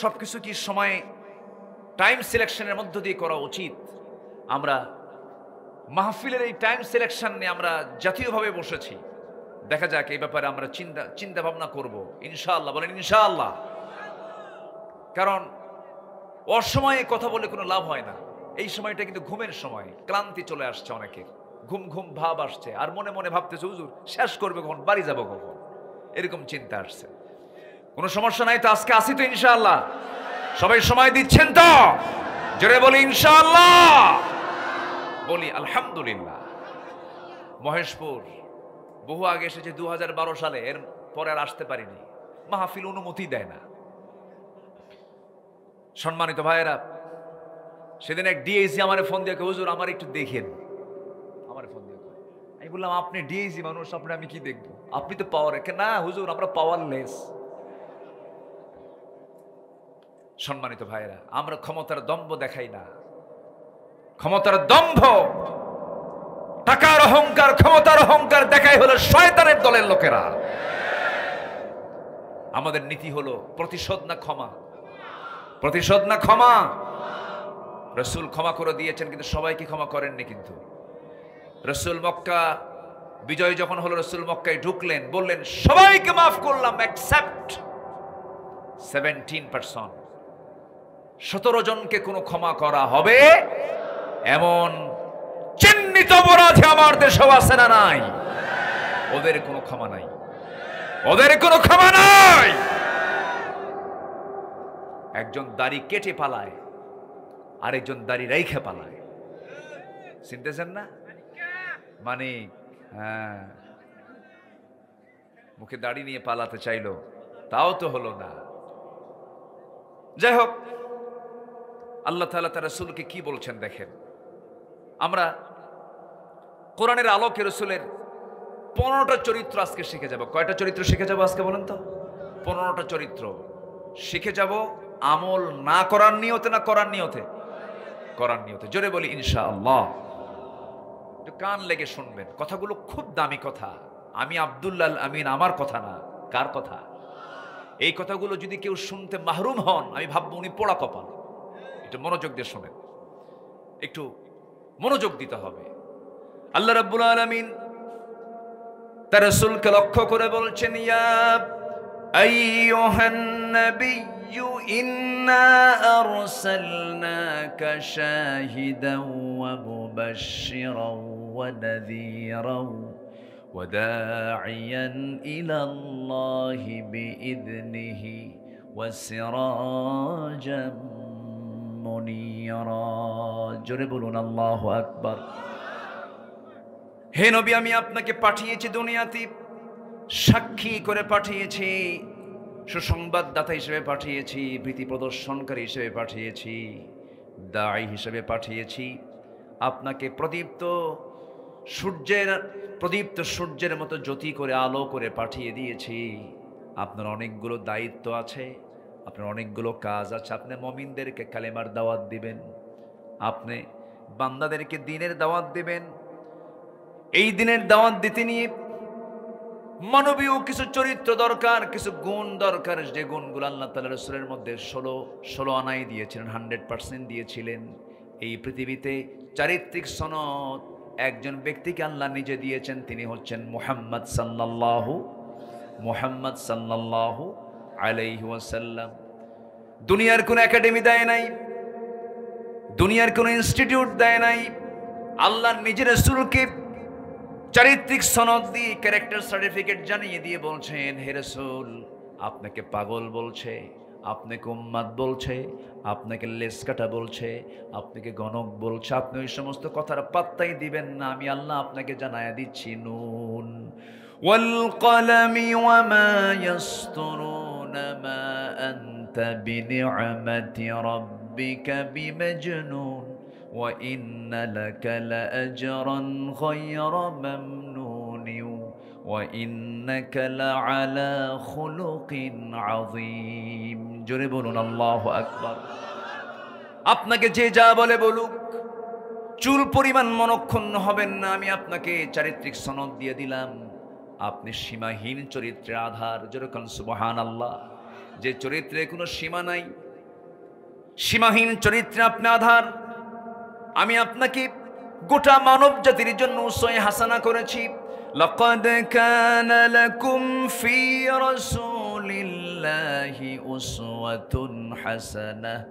সবকিছু কি সময় টাইম সিলেকশনের মধ্য দিয়ে করা উচিত। আমরা মাহফিলের এই টাইম সিলেকশন নিয়ে আমরা জাতীয়ভাবে বসেছি। দেখা যাক এই ব্যাপারে আমরা চিন্তা ভাবনা করব ইনশাআল্লাহ। বলেন ইনশাআল্লাহ। কারণ অসময়ে কথা বলে কোনো লাভ হয় না। এই সময়টা কিন্তু ঘুমের সময়, ক্লান্তি চলে আসছে অনেকের, ঘুম ঘুম ভাব আসছে, আর মনে মনে ভাবতেছে হুজুর শেষ করবে কখন, বাড়ি যাব কখন, এরকম চিন্তা আসছে। কোনো সমস্যা নাই তো, আজকে আসি তো ইনশাআল্লাহ। সবাই সময় দিচ্ছেন তো? জোরে বলি ইনশাআল্লাহ। বলি আলহামদুলিল্লাহ। মহেশপুর বহু আগে এসেছে 2012 সালে, এর পরে আর আসতে পারিনি। মাহফিল অনুমতি দেয় না। সম্মানিত ভাইয়েরা, সেদিন এক ডিএসি আমার ফোন দিয়ে কয়, হুজুর আমার একটু দেখেন। আমার ফোন দিয়ে কয়, আমি বললাম আপনি ডিএসি মানুষ, আপনি আমি কি দেখবো, আপনি তো পাওয়ার। না হুজুর আমরা পাওয়ারলেস। সম্মানিত ভাইয়েরা, আমরা ক্ষমতার দম্ভ দেখাই না। ক্ষমতার দম্ভ, টাকার অহংকার, ক্ষমতার অহংকার দেখাই হলো শয়তানের দলের লোকেরা। আমাদের নীতি হলো প্রতিশোধ না ক্ষমা, প্রতিশোধ না ক্ষমা। রসুল ক্ষমা করে দিয়েছেন, কিন্তু সবাইকে ক্ষমা করেননি। কিন্তু রসুল মক্কা বিজয় যখন হলো, রসুল মক্কায় ঢুকলেন, বললেন সবাইকে মাফ করলাম এক্সেপ্ট 17%। 17 জনকে কোনো ক্ষমা করা হবে এমন চিহ্নিত অপরাধী আমার দেশেও আছে না নাই? ওদের কোনো ক্ষমা নাই, ওদের কোনো ক্ষমা নাই। একজন দাড়ি কেটে পালায়, আরেকজন দাড়ি রেখে পালায়। চিনতেছেন না? মানে হ্যাঁ, মুখে দাড়ি নিয়ে পালাতে চাইলো, তাও তো হলো না। যাই হোক, আল্লাহ তাআলা তার রাসূলকে কি বলছেন দেখেন। আমরা কোরআনের আলোকে রাসূলের 15টা চরিত্র আজকে শিখে যাব। কয়টা চরিত্র শিখে যাব আজকে বলেন তো? 15টা চরিত্র শিখে যাব। আমল না করার নিয়তে না করার নিয়তে? করার নিয়তে। জোরে বলি ইনশাআল্লাহ। একটু কান লেগে শুনবেন, কথাগুলো খুব দামি কথা। আমি আব্দুল্লাহ আল আমিন, আমার কথা না। কার কথা? এই কথাগুলো যদি কেউ শুনতে মাহরুম হন, আমি ভাববো উনি পোড়া কপাল। একটু মনোযোগ দিয়ে শোনেন, একটু মনোযোগ দিতে হবে। আল্লাহ রাব্বুল আলামিন তার রাসূলকে লক্ষ্য করে বলছেন, ইয়া আইয়ুহান নাবিয়্যু ইন্না আরসালনাকা শাহিদান ওয়া মুবাশশিরান ওয়া নাযীরান ওয়া দাঈয়ান ইলাল্লাহি বিইذনিহি ওয়া সিরাজাম মুনীরা। জোরে বলুন আল্লাহু আকবার। হে নবী, আমি আপনাকে পাঠিয়েছি দুনিয়াতে, সাক্ষী করে পাঠিয়েছি, সুসংবাদদাতা হিসেবে পাঠিয়েছি, ভীতি প্রদর্শনকারী হিসেবে পাঠিয়েছি, দাঈ হিসেবে পাঠিয়েছি। আপনাকে প্রদীপ্ত সূর্যের মতো জ্যোতি করে, আলো করে পাঠিয়ে দিয়েছি। আপনার অনেকগুলো দায়িত্ব আছে, আপনার অনেকগুলো কাজ আছে। আপনি মুমিনদেরকে কালেমার দাওয়াত দিবেন, আপনি বান্দাদেরকে দ্বীনের দাওয়াত দিবেন। এই দিনের দাওয়াত দিতে নিয়ে মানবীয় কিছু চরিত্র দরকার, কিছু গুণ দরকার, যে গুণগুলো আল্লাহ তাআলা রাসূলের মধ্যে 16 আনাই দিয়েছিলেন, 100% দিয়েছিলেন। এই পৃথিবীতে চারিত্রিক সনদ একজন ব্যক্তিকে আল্লাহ নিজে দিয়েছেন, তিনি হচ্ছেন মুহাম্মদ সাল্লাল্লাহু আলাইহি ওয়াসাল্লাম। দুনিয়ার কোনো একাডেমি দেয় নাই, দুনিয়ার কোনো ইনস্টিটিউট দেয় নাই। আল্লাহ নিজের রাসূলকে চারিত্রিক সনদ দিয়ে, ক্যারেক্টার সার্টিফিকেট জানিয়ে দিয়ে বলছেন, হে রাসূল, আপনাকে পাগল বলছে, আপনাকে উম্মাদ বলছে, আপনাকে লেস কাটা বলছে, আপনাকে গণক বলছে, আপনি ওই সমস্ত কথার পাত্তাই দিবেন না। আমি আল্লাহ আপনাকে জানায়া দিচ্ছি, নুন ওয়াল কলামি ওয়া মা ইয়াসতুরুনা মা আনতা বিনি'মাতি রাব্বিকা বিমাজনুন ওয়া ইন্না লাকা লাআজরান গায়রা মামনুন ওয়া ইন্নাকা লাআলা খুলুকিন আযীম। জোরে বলুন আল্লাহু আকবার। আপনাকে যে যা বলে বলুক, চুল পরিমাণ মনক্ষুণ্ণ হবেন না। আমি আপনাকে চারিত্রিক সনদ দিয়ে দিলাম, আপনি সীমাহীন চরিত্রের আধার। যেরকম সুবহানাল্লাহ, যে চরিত্রে কোনো সীমা নাই, সীমাহীন চরিত্রে আপনি আধার। আমি আপনাকে গোটা মানব জাতির জন্য উসওয়ায়ে হাসানা করেছি। লাকাদ কানা লাকুম ফি রাসূলিল্লাহি উসওয়াতুন হাসানাহ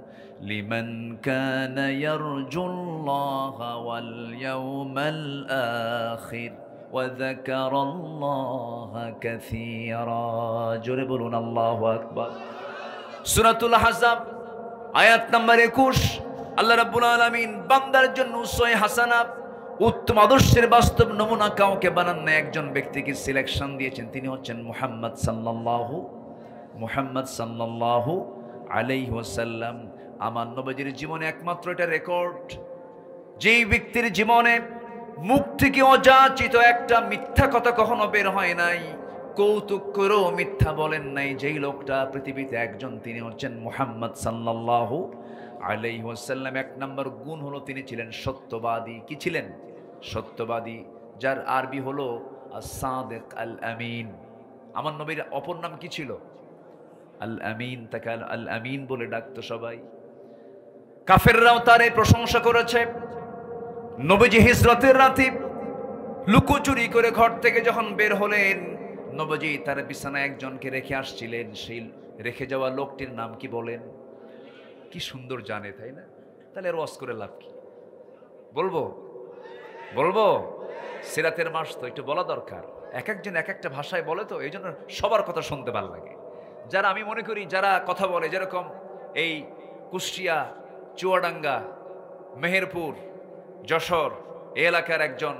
লিমান কানা ইয়ারজুল্লাহা ওয়াল ইয়াওমাল আখির ওয়া যাকারাল্লাহা কাসীরা। জোরে বলুন আল্লাহু আকবার। সূরাতুল আহজাব আয়াত নাম্বার 21। আল্লাহ রাব্বুল আলামিন বান্দার জন্য উসওয়ায়ে হাসানা, উত্তম আদর্শের বাস্তব নমুনা কাউকে বানান না, একজন ব্যক্তিকে সিলেকশন দিয়েছেন, তিনি হচ্ছেন মুহাম্মদ সাল্লাল্লাহু আলাইহি ওয়াসাল্লাম। আমার নবীজির জীবনে একমাত্র এটা রেকর্ড, যেই ব্যক্তির জীবনে মুখ থেকে অযাচিত একটা মিথ্যা কথা কখনো বের হয় নাই, কৌতুক করেও মিথ্যা বলেন নাই, যেই লোকটা পৃথিবীতে একজন, তিনি হচ্ছেন মুহাম্মদ সাল্লাল্লাহু আলাইহি ওয়াসাল্লাম। এক নম্বর গুণ হলো তিনি ছিলেন সত্যবাদী। কি ছিলেন? সত্যবাদী, যার আরবি হলো as-সাদিক আল-আমিন। আমার নবীর অপর নাম কি ছিল? আল আমিন। তাকে আল আমিন বলে ডাকতো সবাই। কাফেররাও তার এই প্রশংসা করেছে। নবীজি হিজরতের রাতে লুকোচুরি করে ঘর থেকে যখন বের হলেন, নবীজি তার বিছানায় একজনকে রেখে আসছিলেন। সেই রেখে যাওয়া লোকটির নাম কি বলেন? কি সুন্দর জানে, তাই না? তাহলে আর ওয়াজ করে লাভ কি? বলবো বলবো সিরাতের মাস তো একটু বলা দরকার। এক একজন এক একটা ভাষায় বলে, তো এই জন্য সবার কথা শুনতে ভালো লাগে। যারা আমি মনে করি যারা কথা বলে, যেরকম এই কুষ্টিয়া, চুয়াডাঙ্গা, মেহেরপুর, যশোর এই এলাকার একজন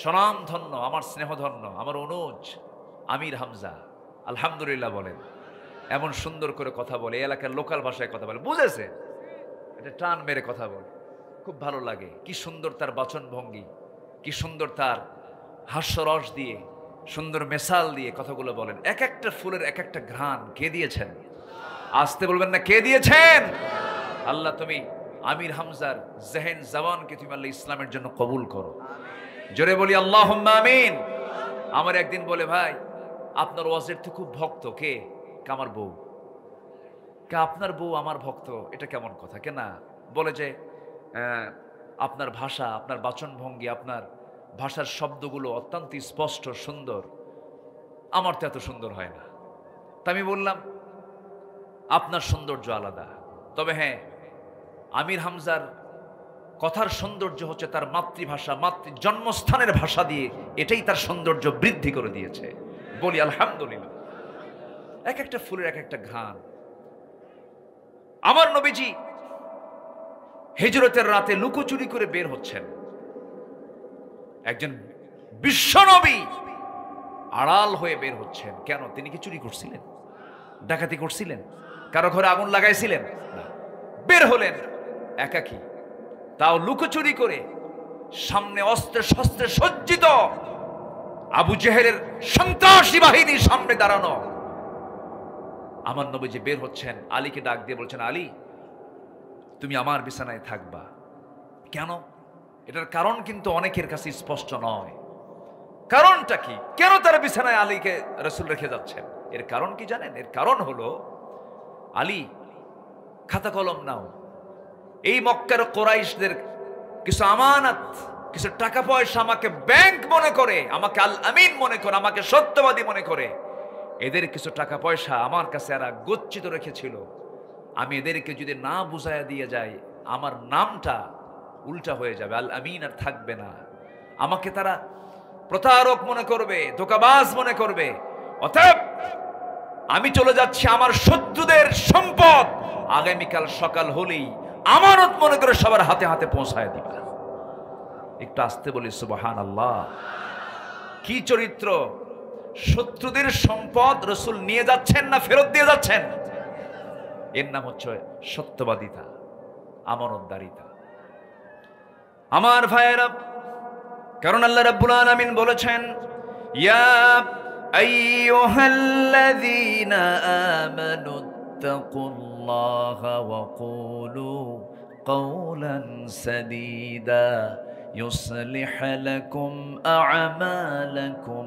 স্বনামধন্য, আমার স্নেহধন্য, আমার অনুজ আমির হামজা, আলহামদুলিল্লাহ বলেন, এমন সুন্দর করে কথা বলে, এই এলাকার লোকাল ভাষায় কথা বলে, বুঝেছে? এটা টান মেরে কথা বলে, খুব ভালো লাগে। কি সুন্দর তার বাচনভঙ্গি, কি সুন্দর তার হাস্যরস দিয়ে, সুন্দর মেসাল দিয়ে কথাগুলো বলেন। এক একটা ফুলের এক একটা ঘ্রাণ কে দিয়েছেন? আসতে বলবেন না, কে দিয়েছেন? আল্লাহ, তুমি আমির হামজার জেহেন জওয়ানকে তুমি আল্লাহ ইসলামের জন্য কবুল করো। জোরে বলি আল্লাহুম্মা আমিন। আমার একদিন বলে, ভাই আপনার ওয়াজের তো খুব ভক্ত। কে? আমার বউ। কে? আপনার বউ আমার ভক্ত? এটা কেমন কথা? কে না বলে যে আপনার ভাষা, আপনার বাচনভঙ্গি, আপনার ভাষার শব্দগুলো অত্যন্ত স্পষ্ট সুন্দর, আমার তো এত সুন্দর হয় না। তা আমি বললাম, আপনার সৌন্দর্য আলাদা, তবে হ্যাঁ, আমির হামজার কথার সৌন্দর্য হচ্ছে তার মাতৃভাষা, জন্মস্থানের ভাষা দিয়ে, এটাই তার সৌন্দর্য বৃদ্ধি করে দিয়েছে। বলি আলহামদুলিল্লাহ। এক একটা ফুলের এক একটা ঘ্রাণ। আমার নবীজি হিজরতের রাতে লুকোচুরি করে বের হচ্ছেন। একজন বিশ্বনবী আড়াল হয়ে বের হচ্ছেন। কেন? তিনি কি চুরি করছিলেন? ডাকাতি করছিলেন? কারো ঘরে আগুন লাগাইছিলেন? না, বের হলেন একাকী, তাও লুকোচুরি করে। সামনে অস্ত্রে শস্ত্রে সজ্জিত আবু জেহেলের সন্ত্রাসী বাহিনী সামনে দাঁড়ানো। আমার নবীজি বের হচ্ছেন, আলীকে ডাক দিয়ে বলছেন, আলী তুমি আমার বিছানায় থাকবা। কেন? এটার কারণ কিন্তু অনেকের কাছে স্পষ্ট নয়। কারণটা কি? কেন তারা বিছানায় আলীকে রাসূল রেখে যাচ্ছেন? এর কারণ কি জানেন? এর কারণ হলো, আলী খাতা কলম নাও, এই মক্কার কোরাইশদের কিছু আমানত, কিছু টাকা পয়সা আমাকে ব্যাংক মনে করে, আমাকে আল আমিন মনে করে, আমাকে সত্যবাদী মনে করে, এদের কিছু টাকা পয়সা আমার কাছে এরা গচ্ছিত রেখেছিল। আমি এদেরকে যদি না বুঝাইয়া দিয়ে যাই, আমার নামটা উল্টা হয়ে যাবে, আল আমিন আর থাকবে না। আমাকে তারা প্রতারক মনে করবে, ধোঁকাবাজ মনে করবে। অতএব আমি চলে যাচ্ছি, আমার শত্রুদের সম্পদ আগামীকাল সকাল হলেই আমানত মনে করে সবার হাতে হাতে পৌঁছায় দিবা। একটু আসতে বলি সুবহানাল্লাহ। কি চরিত্র! শত্রুদের সম্পদ রাসূল নিয়ে যাচ্ছেন না ফেরত দিয়ে যাচ্ছেন? এর নাম হচ্ছে সত্যবাদিতা, আমানতদারিতা। আমার ভাইয়েরা, কারণ আল্লাহ রাব্বুল আলামিন বলেছেন, ইয়া আইয়ুহাল্লাযীনা আমানুত্তাকুল্লাহা ওয়া কুলু কাওলান সাদীদা ইউসলিহ লাকুম আ'মালাকুম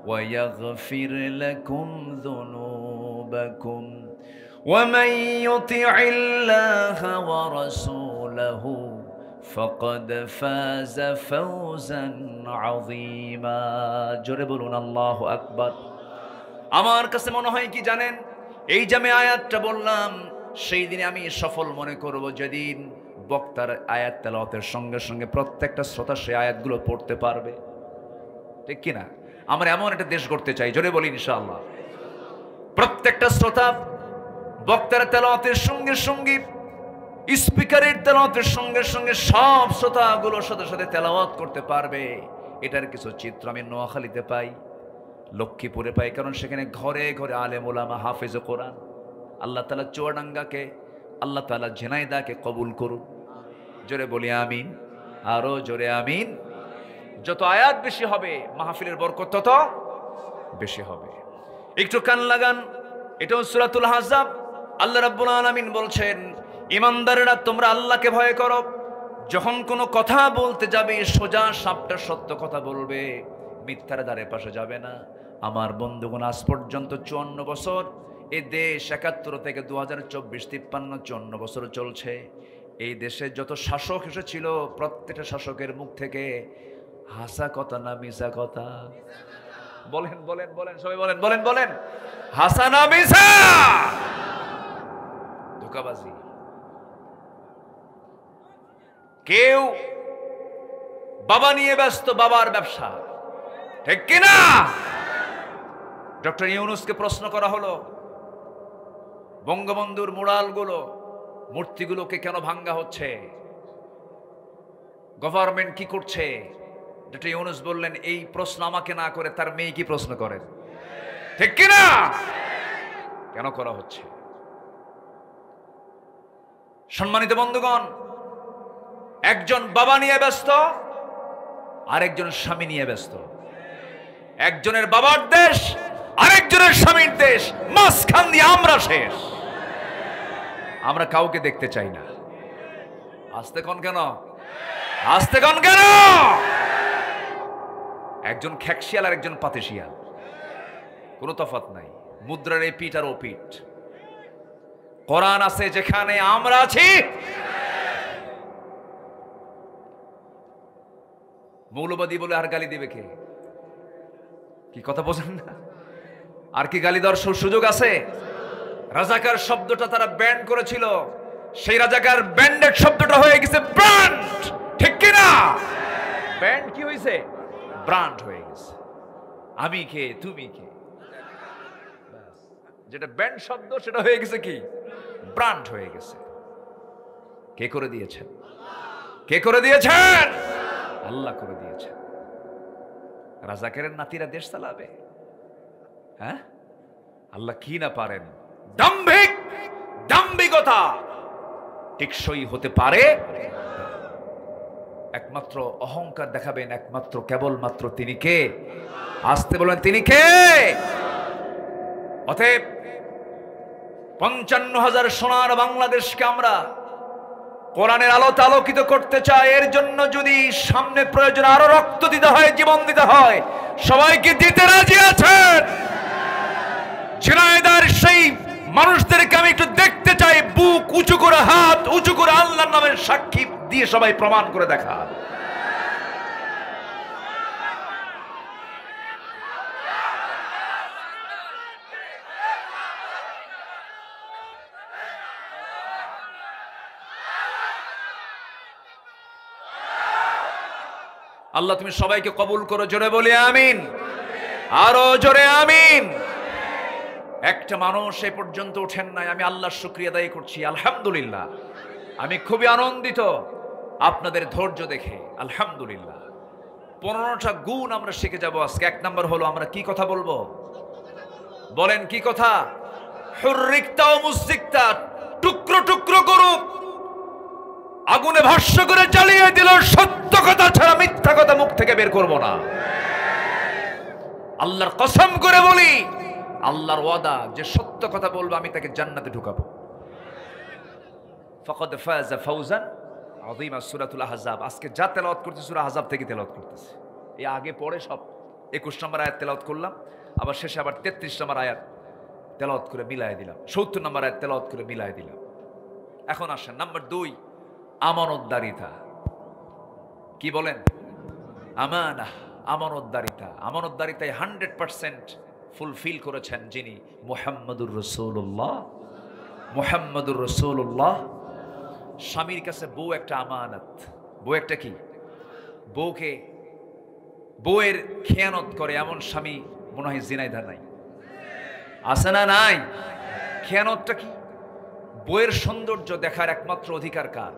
ওয়া ইয়াগফির লাকুম যুনুবাকুম ওয়া মান ইউতি'ইল্লাহা ওয়া রাসূলাহু ফাকাদ ফাযা ফাওজান আযীমা। জোরে বলুন আল্লাহু আকবার। আমার কাছে মনে হয় কি জানেন, এই যে আমি আয়াতটা বললাম, সেই দিনে আমি সফল মনে করব যেদিন বক্তার আয়াত তেলাওয়াতের সঙ্গে সঙ্গে প্রত্যেকটা শ্রোতা সেই আয়াতগুলো পড়তে পারবে। ঠিক কিনা? আমরা এমন একটা দেশ গড়তে চাই, জোরে বলি ইনশাআল্লাহ। প্রত্যেকটা শ্রোতা বক্তার তেলাওয়াতের সঙ্গে সঙ্গে, স্পিকারের তেলাওয়াতের সঙ্গে সঙ্গে সব শ্রোতাগুলোর সাথে সাথে তেলাওয়াত করতে পারবে। এটার কিছু চিত্র আমি নোয়াখালীতে পাই, লক্ষ্মীপুরে পাই, কারণ সেখানে ঘরে ঘরে আলেম ওলামা, হাফেজ কোরআন। আল্লাহ তাআলা চুয়াডাঙ্গাকে আল্লাহ তাআলা ঝিনাইদাকে কবুল করুন। জোরে বলি আমিন, আরো জোরে আমিন। যত আয়াত বেশি হবে মাহফিলের বরকত তত বেশি হবে। একটু কান লাগান, এটাও সূরাতুল আহজাব। আল্লাহ রাব্বুল আলামিন বলছেন, ইমানদারেরা তোমরা আল্লাহকে ভয় করো, যখন কোনো কথা বলতে যাবে সোজা সাপটা সত্য কথা বলবে, মিথ্যার ধারে পাশে যাবে না। আমার বন্ধুগণ, আজ পর্যন্ত 54 বছর এই দেশ 71 থেকে 2024 53 54 বছর চলছে। এই দেশে যত শাসক এসেছিল প্রত্যেকটা শাসকের মুখ থেকে হাসা কথা না মিছা কথা? বলেন বলেন বলেন, সবাই বলেন বলেন বলেন, হাসা না মিছা? ধোঁকাবাজি। কেউ বাবা নিয়ে ব্যস্ত, বাবার ব্যবসা, ঠিক কিনা? ডক্টর ইউনূসকে প্রশ্ন করা হলো, বঙ্গবন্ধুর মুরালগুলো, মূর্তিগুলোকে কেন ভাঙ্গা হচ্ছে, গভর্নমেন্ট কি করছে? ডক্টর ইউনূস বললেন, এই প্রশ্ন আমাকে না করে তার মেয়ে কি প্রশ্ন করেন, ঠিক কিনা? কেন করা হচ্ছে? সম্মানিত বন্ধুগণ, একজন বাবা নিয়ে ব্যস্ত, আরেকজন স্বামী নিয়ে ব্যস্ত। একজনের বাবার দেশ, আরেকজনের স্বামীর দেশ, মাঝখান দিয়ে আমরা শেষ। আমরা কাউকে দেখতে চাই না। আস্তে কোন কেন, আস্তে কোন কেন? একজন খ্যাকশিয়াল আর একজন পাতিশিয়াল, কোনো তফাৎ নাই। মুদ্রার এই পিঠ আর ও পিঠ। কোরআন আছে যেখানে, আমরা আছি। মৌলবাদী বলে আর গালি দিবে কে? কি কথা বোঝেন না? আর কি গালি দেওয়ার সুযোগ আছে? রাজাকার শব্দটা তারা ব্যান্ড করেছিল, সেই রাজাকার ব্যান্ডেড শব্দটা হয়ে গেছে ব্র্যান্ড, ঠিক কিনা? ব্যান্ড কি হয়েছে? ব্র্যান্ড হয়ে গেছে। আমি কে, তুমি কে, যেটা ব্যান্ড শব্দ সেটা হয়ে গেছে কি? ব্র্যান্ড হয়ে গেছে। কে করে দিয়েছেন? কে করে দিয়েছেন? আল্লাহ করে দিয়েছেন। রাজাকারের নাতিরা দেশ চালাবে? হ্যাঁ, আল্লাহ কি না পারেন? দাম্ভিক, দাম্ভিকতা টেকসই হতে পারে? একমাত্র অহংকার দেখাবেন একমাত্র কেবলমাত্র তিনি কে? আসতে বলেন, তিনি কে? অতএব 55,000 সোনার বাংলাদেশকে আমরা কোরআনের আলোতে আলোকিত করতে চাই। এর জন্য যদি সামনে প্রয়োজন আরো রক্ত দিতে হয়, জীবন দিতে হয়, সবাইকে দিতে রাজি আছেন? ঝিনাইদহের সেই মানুষদেরকে আমি একটু দেখতে চাই, বুক উঁচু করে, হাত উঁচু করে, আল্লাহর নামের সাক্ষী দিয়ে সবাই প্রমাণ করে দেখা। আল্লাহ তুমি সবাইকে কবুল করো, জোরে বলি আমিন, আরো জোরে আমিন। একটা মানুষ এ পর্যন্ত ওঠেন নাই, আমি আল্লাহর শুকরিয়া আদায় করছি, আলহামদুলিল্লাহ। আমি খুবই আনন্দিত আপনাদের ধৈর্য দেখে, আলহামদুলিল্লাহ। 15টা গুণ আমরা শিখে যাব আজকে। 1 নম্বর হলো আমরা কি কথা বলবো? বলেন কি কথা? হুররিকতা ও মুসরিকতা, টুকরো টুকরো করুক, আগুনে ভস্ম করে জ্বালিয়ে দিল, সত্য কথা ছাড়া মিথ্যা কথা মুখ থেকে বের করব না। আল্লাহর কসম করে বলি, আল্লাহর ওয়াদা, যে সত্য কথা বলবো আমি তাকে জান্নাতে ঢুকাবো। ফাকাদ ফাযা ফাওজান আযীমা, সূরাতুল আহজাব। আজকে যা তেলাওয়াত করতেছি সূরা আহজাব থেকে তেলাওয়াত করতেছি। এই আগে পরে সব 21 নম্বর আয়াত তেলাওয়াত করলাম, আবার শেষে আবার 33 নম্বর আয়াত তেলাওয়াত করে মিলায় দিলাম, 70 নম্বর আয়াত তেলাওয়াত করে মিলায় দিলাম। এখন আসেন নাম্বার 2, আমানতদারিতা। কি বলেন? আমানা, আমানতদারিতা। আমানতদারিতায় 100% ফুলফিল করেছেন যিনি, মুহাম্মদুর রাসূলুল্লাহ। মুহাম্মদুর রাসূলুল্লাহ। স্বামীর কাছে বউ একটা আমানত। বউ একটা কি? বউকে, বউয়ের খেয়ানত করে এমন স্বামী মনে হয় জিনাইদা নাই, আছে না? নাই। খেয়ানতটা কি? বউয়ের সৌন্দর্য দেখার একমাত্র অধিকার কার?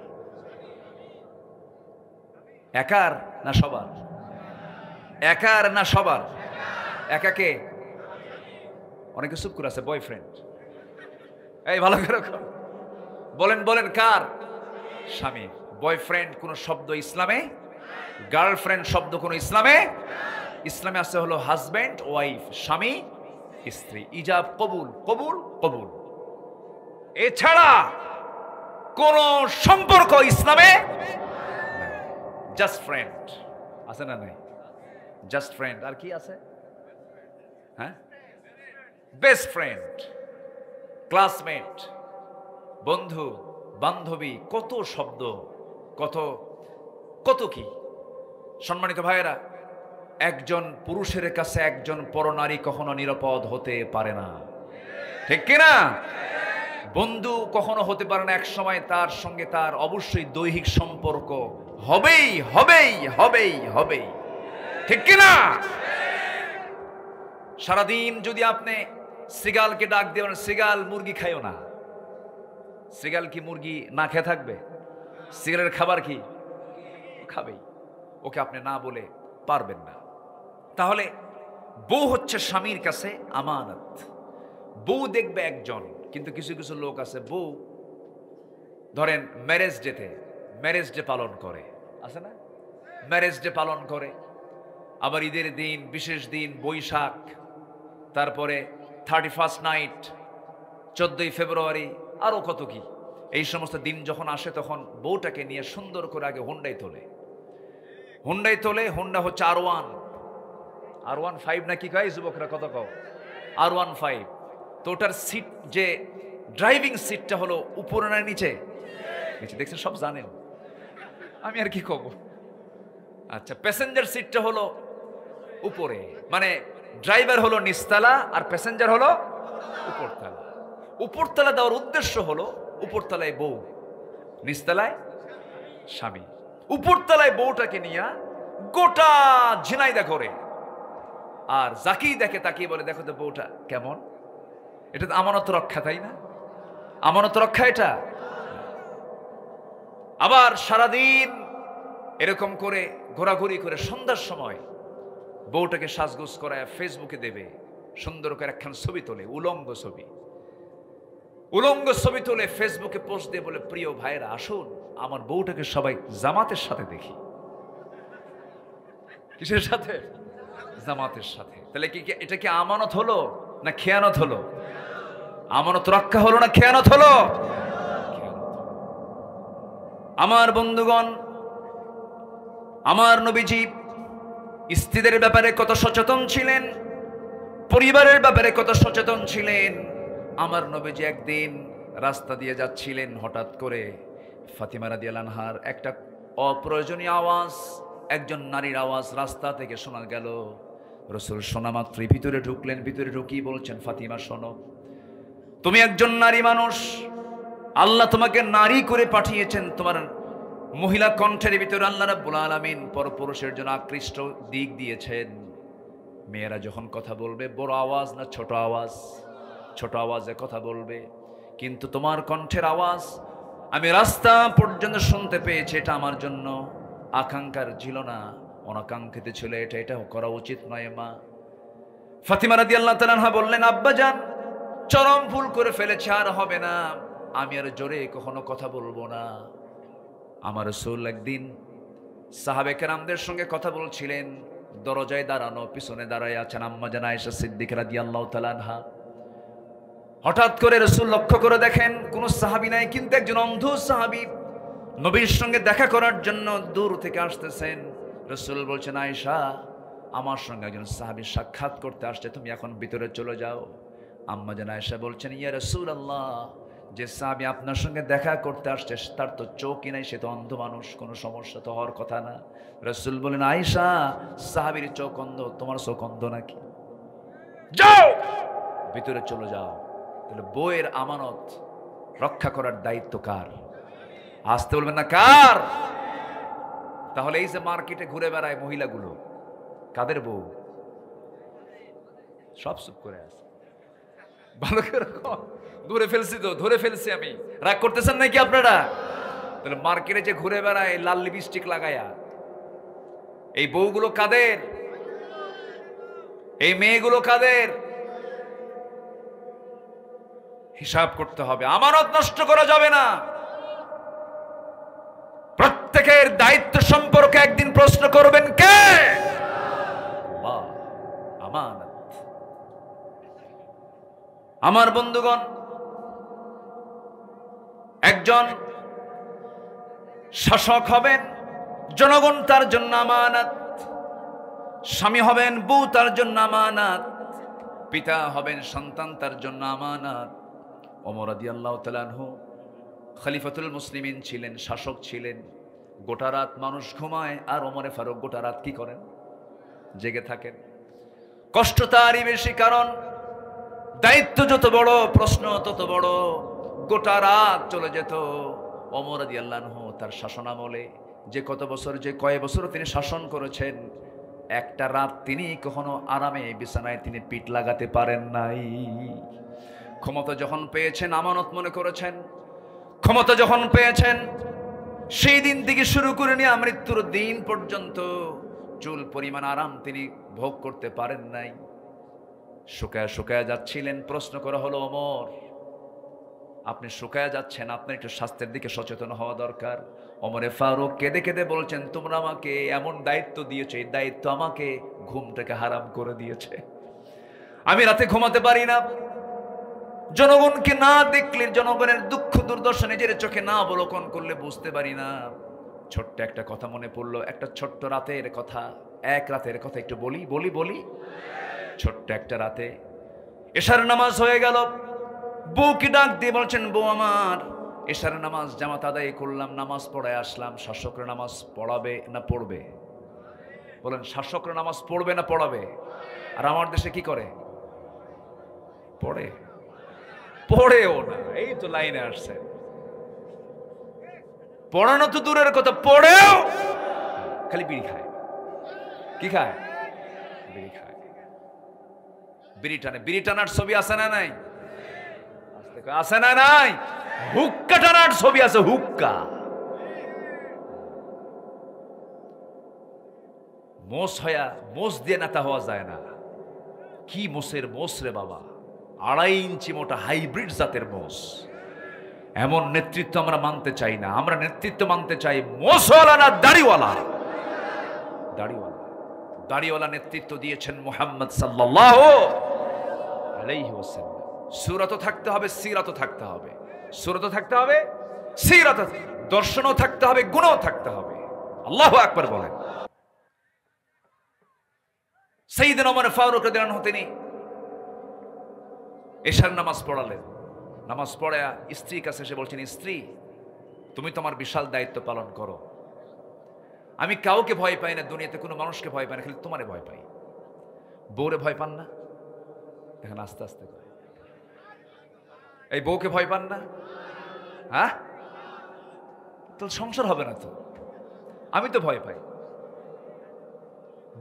একার না সবার? একার না সবার? একাকে। অনেকে চুপ করে আছে, বয়ফ্রেন্ড। এই ভালো করে, বলেন বলেন কার? স্বামী। বয়ফ্রেন্ড কোন শব্দ ইসলামে, গার্লফ্রেন্ড শব্দ কোন ইসলামে, ইসলামে আছে হলো হাজব্যান্ড ওয়াইফ, স্বামী স্ত্রী, ইজাব কবুল কবুল কবুল। এছাড়া কোন সম্পর্ক ইসলামে জাস্ট ফ্রেন্ড আছে না নাই? জাস্ট ফ্রেন্ড, আর কি আছে? হ্যাঁ, বেস্ট ফ্রেন্ড, ক্লাসমেট, বন্ধু বান্ধবী, কত শব্দ, কত কত কি। সম্মানিত ভাইয়েরা, একজন পুরুষের কাছে একজন পরনারী কখনো নিরাপদ হতে পারে না, ঠিক কিনা? বন্ধু কখনো হতে পারে না, এক সময় তার সঙ্গে তার অবশ্যই দৈহিক সম্পর্ক হবেই হবেই হবেই হবেই, ঠিক কিনা? সারাদিন যদি আপনি সিগালকে ডাক দেবেন, সিগাল মুরগি খাইও না, সিগাল কি মুরগি না খেয়ে থাকবে? সিগালের খাবার কি খাবেই, ওকে আপনি না বলে পারবেন না। তাহলে বউ হচ্ছে স্বামীর কাছে আমানত। বউ দেখবে একজন, কিন্তু কিছু কিছু লোক আছে বউ ধরেন ম্যারেজ ডে পালন করে, আছে না? ম্যারেজ ডে পালন করে, আবার ঈদের দিন, বিশেষ দিন, বৈশাখ, তারপরে 31st নাইট, 14ই ফেব্রুয়ারি, আরো কত কি। এই সমস্ত দিন যখন আসে তখন বউটাকে নিয়ে সুন্দর করে আগে হুন্ডাই তোলে, হুন্ডা হচ্ছে R15 না কি কয় যুবকরা, কত কও? R15। তো ওটার সিট, যে ড্রাইভিং সিটটা হলো উপরে না নিচে? নিচে। দেখছেন, সব জানেন, আমি আর কি কব। আচ্ছা, প্যাসেঞ্জার সিটটা হলো উপরে, মানে ড্রাইভার হলো নিচতলা আর প্যাসেঞ্জার হলো উপরতলা। উপরতলা দেওয়ার উদ্দেশ্য হলো উপরতলায় বউ, নিচতলায় স্বামী। উপরতলায় বউটাকে নিয়ে গোটা ঝিনাইদা করে, আর যাকেই দেখে তাকিয়ে বলে, দেখো তো বউটা কেমন। এটা তো আমানত রক্ষা, তাই না? আমানত রক্ষা এটা। আবার সারাদিন এরকম করে ঘোরাঘুরি করে সন্ধ্যার সময় বউটাকে সাজগোজ করায় ফেসবুকে দেবে, সুন্দর করে একখান ছবি তোলে, উলঙ্গ ছবি তুলে ফেসবুকে পোস্ট দিয়ে বলে, প্রিয় ভাইরা আসুন আমার বউটাকে সবাই জামাতের সাথে দেখি। কিসের সাথে? জামাতের সাথে। তাহলে কি এটা কি আমানত হলো না খেয়ানত হলো? আমানত রক্ষা হলো না খেয়ানত হলো? আমার বন্ধুগণ, আমার নবীজি স্ত্রীদের ব্যাপারে কত সচেতন ছিলেন, পরিবারের ব্যাপারে কত সচেতন ছিলেন। আমার নবীজি একদিন রাস্তা দিয়ে যাচ্ছিলেন, হঠাৎ করে ফাতিমা রাদিয়াল্লাহু আনহার একটা অপ্রয়োজনীয় আওয়াজ, একজন নারীর আওয়াজ রাস্তা থেকে শোনা গেল। রাসূল শোনা মাত্রই ভিতরে ঢুকলেন, ভিতরে ঢুকিয়ে বলছেন, ফাতিমা শোনো, তুমি একজন নারী মানুষ, আল্লাহ তোমাকে নারী করে পাঠিয়েছেন, তোমার মহিলা কণ্ঠের ভিতরে আল্লাহ রাব্বুল আলামিন পরপুরুষের জন্য আকৃষ্ট দিক দিয়েছেন। মেয়েরা যখন কথা বলবে বড় আওয়াজ না ছোট আওয়াজ? ছোট আওয়াজে কথা বলবে, কিন্তু তোমার কণ্ঠের আওয়াজ আমি রাস্তা পর্যন্ত শুনতে পেয়েছি, এটা আমার জন্য আকাঙ্ক্ষার ছিল না, অনাকাঙ্ক্ষিত ছিল, এটা করা উচিত নয় মা। ফাতিমা রাদিয়াল্লাহু তাআলা আনহা বললেন, আব্বাজান চরম ভুল করে ফেলেছে, আর হবে না, আমি আর জোরে কখনো কথা বলবো না। আমার রাসূল একদিন সাহাবে কেরামদের সঙ্গে কথা বলছিলেন, দরজায় দাঁড়ানো, পিছনে দাঁড়ায় আছেন আম্মা জান আয়েশা সিদ্দিকা রাদিয়াল্লাহু তাআলা আনহা। হঠাৎ করে রাসূল লক্ষ্য করে দেখেন কোন সাহাবী নাই, কিন্তু একজন অন্ধ সাহাবী নবীর সঙ্গে দেখা করার জন্য দূর থেকে আসতেছেন। রাসূল বলছেন, আয়েশা আমার সঙ্গে একজন সাহাবী সাক্ষাৎ করতে আসছে, তুমি এখন ভিতরে চলে যাও। আম্মা জান আয়েশা বলছেন, ইয়া রাসূলুল্লাহ, যে সাহাবী আপনার সঙ্গে দেখা করতে আসছে তার তো চোখই নাই, সে তো অন্ধ মানুষ, কোনো সমস্যা তো হওয়ার কথা না। রাসূল বলেন, আয়েশা সাহাবীর চোখ অন্ধ, তোমার চোখ অন্ধ নাকি? যাও ভিতরে চলে যাও। তাহলে বইয়ের আমানত রক্ষা করার দায়িত্ব কার? আসতে বলবেন না কার? তাহলে এই যে মার্কেটে ঘুরে বেড়ায় মহিলাগুলো, কাদের বউ? সব চুপ করে আছে। ভালো করে ধরে ফেলছি তো, ধরে ফেলছি আমি। রাগ করতেছেন নাকি আপনারা? তাহলে মার্কেটে যে ঘুরে বেড়ায় লাল লিপস্টিক লাগায়া, এই বউগুলো কাদের? এই মেয়েগুলো কাদের? হিসাব করতে হবে, আমানত নষ্ট করা যাবে না। প্রত্যেকের দায়িত্ব সম্পর্কে একদিন প্রশ্ন করবেন কে? আল্লাহ। আমানত। আমার বন্ধুগণ, একজন শাসক হবেন, জনগণ তার জন্য আমানত। স্বামী হবেন, বউ তার জন্য আমানত। পিতা হবেন, সন্তান তার জন্য আমানত। ওমর রাদিয়াল্লাহু তাআলা আনহু খলিফাতুল মুসলিমিন ছিলেন, শাসক ছিলেন। গোটা রাত মানুষ ঘুমায়, আর ওমরে ফারুক গোটা রাত কি করেন? জেগে থাকেন। কষ্ট তারই বেশি, কারণ দায়িত্ব যত বড়, প্রশ্ন তত বড়। গোটা রাত চলে যেত। ওমর রাদিয়াল্লাহু আনহু তার শাসনামলে যে কত বছর, যে কয় বছর তিনি শাসন করেছেন, একটা রাত তিনি কখনো আরামে বিছানায় তিনি পিঠ লাগাতে পারেন নাই। ক্ষমতা যখন পেয়েছেন আমানত মনে করেছেন। ক্ষমতা যখন পেয়েছেন, সেই দিন থেকে শুরু করে নিয়ে মৃত্যুর দিন পর্যন্ত চুল পরিমাণ আরাম তিনি ভোগ করতে পারেন নাই। শুকায় শুকায় যাচ্ছিলেন। প্রশ্ন করা হলো, ওমর আপনি শুকায় যাচ্ছেন, আপনার একটু স্বাস্থ্যের দিকে সচেতন হওয়া দরকার। ওমরে ফারুক কেঁদে কেঁদে বলছেন, তোমরা আমাকে এমন দায়িত্ব দিয়েছো, এই দায়িত্ব আমাকে ঘুমটাকে হারাম করে দিয়েছে। আমি রাতে ঘুমাতে পারি না। জনগণকে না দেখলে, জনগণের দুঃখ দুর্দশা নিজের চোখে না অবলোকন করলে বুঝতে পারি না। ছোট্ট একটা কথা মনে পড়লো, একটা ছোট্ট রাতের কথা, এক রাতের কথা একটু বলি। ছোট্ট একটা রাতে এশার নামাজ হয়ে গেল। বউকে ডাক দিয়ে বলছেন, বউ আমার এশার নামাজ জামাত আদায় করলাম, নামাজ পড়ায় আসলাম। শাসকরা নামাজ পড়াবে না পড়বে? বলেন, শাসকরা নামাজ পড়বে না পড়াবে? আর আমার দেশে কি করে? পড়েও না। এই তো লাইনে আসছে। পড়ানো তো দূরের কথা, পড়েও খালি বিড়ি খায়। কি খায়? বিড়ি খায়। বিড়ি টানে। বিড়ি টানার ছবি আছে না নাই? আছে না নাই? হুক্কা টানার ছবি আছে, হুক্কা। মোষ দিয়ে নেতা হওয়া যায় না। কি মোষের মোষ রে বাবা, 2.5 ইঞ্চি মোটা হাইব্রিড জাতের মোষ। এমন নেতৃত্ব আমরা মানতে চাই না। আমরা নেতৃত্ব মানতে চাই মোষওয়ালা না দাড়িওয়ালা। দাড়িওয়ালা নেতৃত্ব দিয়েছেন মুহাম্মদ সাল্লাল্লাহু আলাইহি ওয়াসাল্লাম। সূরাতও থাকতে হবে, সিরাতও থাকতে হবে। সূরাতও থাকতে হবে, সিরাত, দর্শনও থাকতে হবে, গুণও থাকতে হবে। আল্লাহু আকবার বলেন। সাইয়েদনা ওমর ফারুক রাদিয়াল্লাহু আনহু তিনি এশার নামাজ পড়ালেন। নামাজ পড়া স্ত্রীর কাছে এসে বলছেন, স্ত্রী তুমি তোমার বিশাল দায়িত্ব পালন করো। আমি কাউকে ভয় পাই না, দুনিয়াতে কোনো মানুষকে ভয় পাই না, খালি তোমারে ভয় পাই। বউরে ভয় পান না? দেখেন আস্তে আস্তে এই বউকে ভয় পান না? হ্যাঁ, তো সংসার হবে না তো। আমি তো ভয় পাই।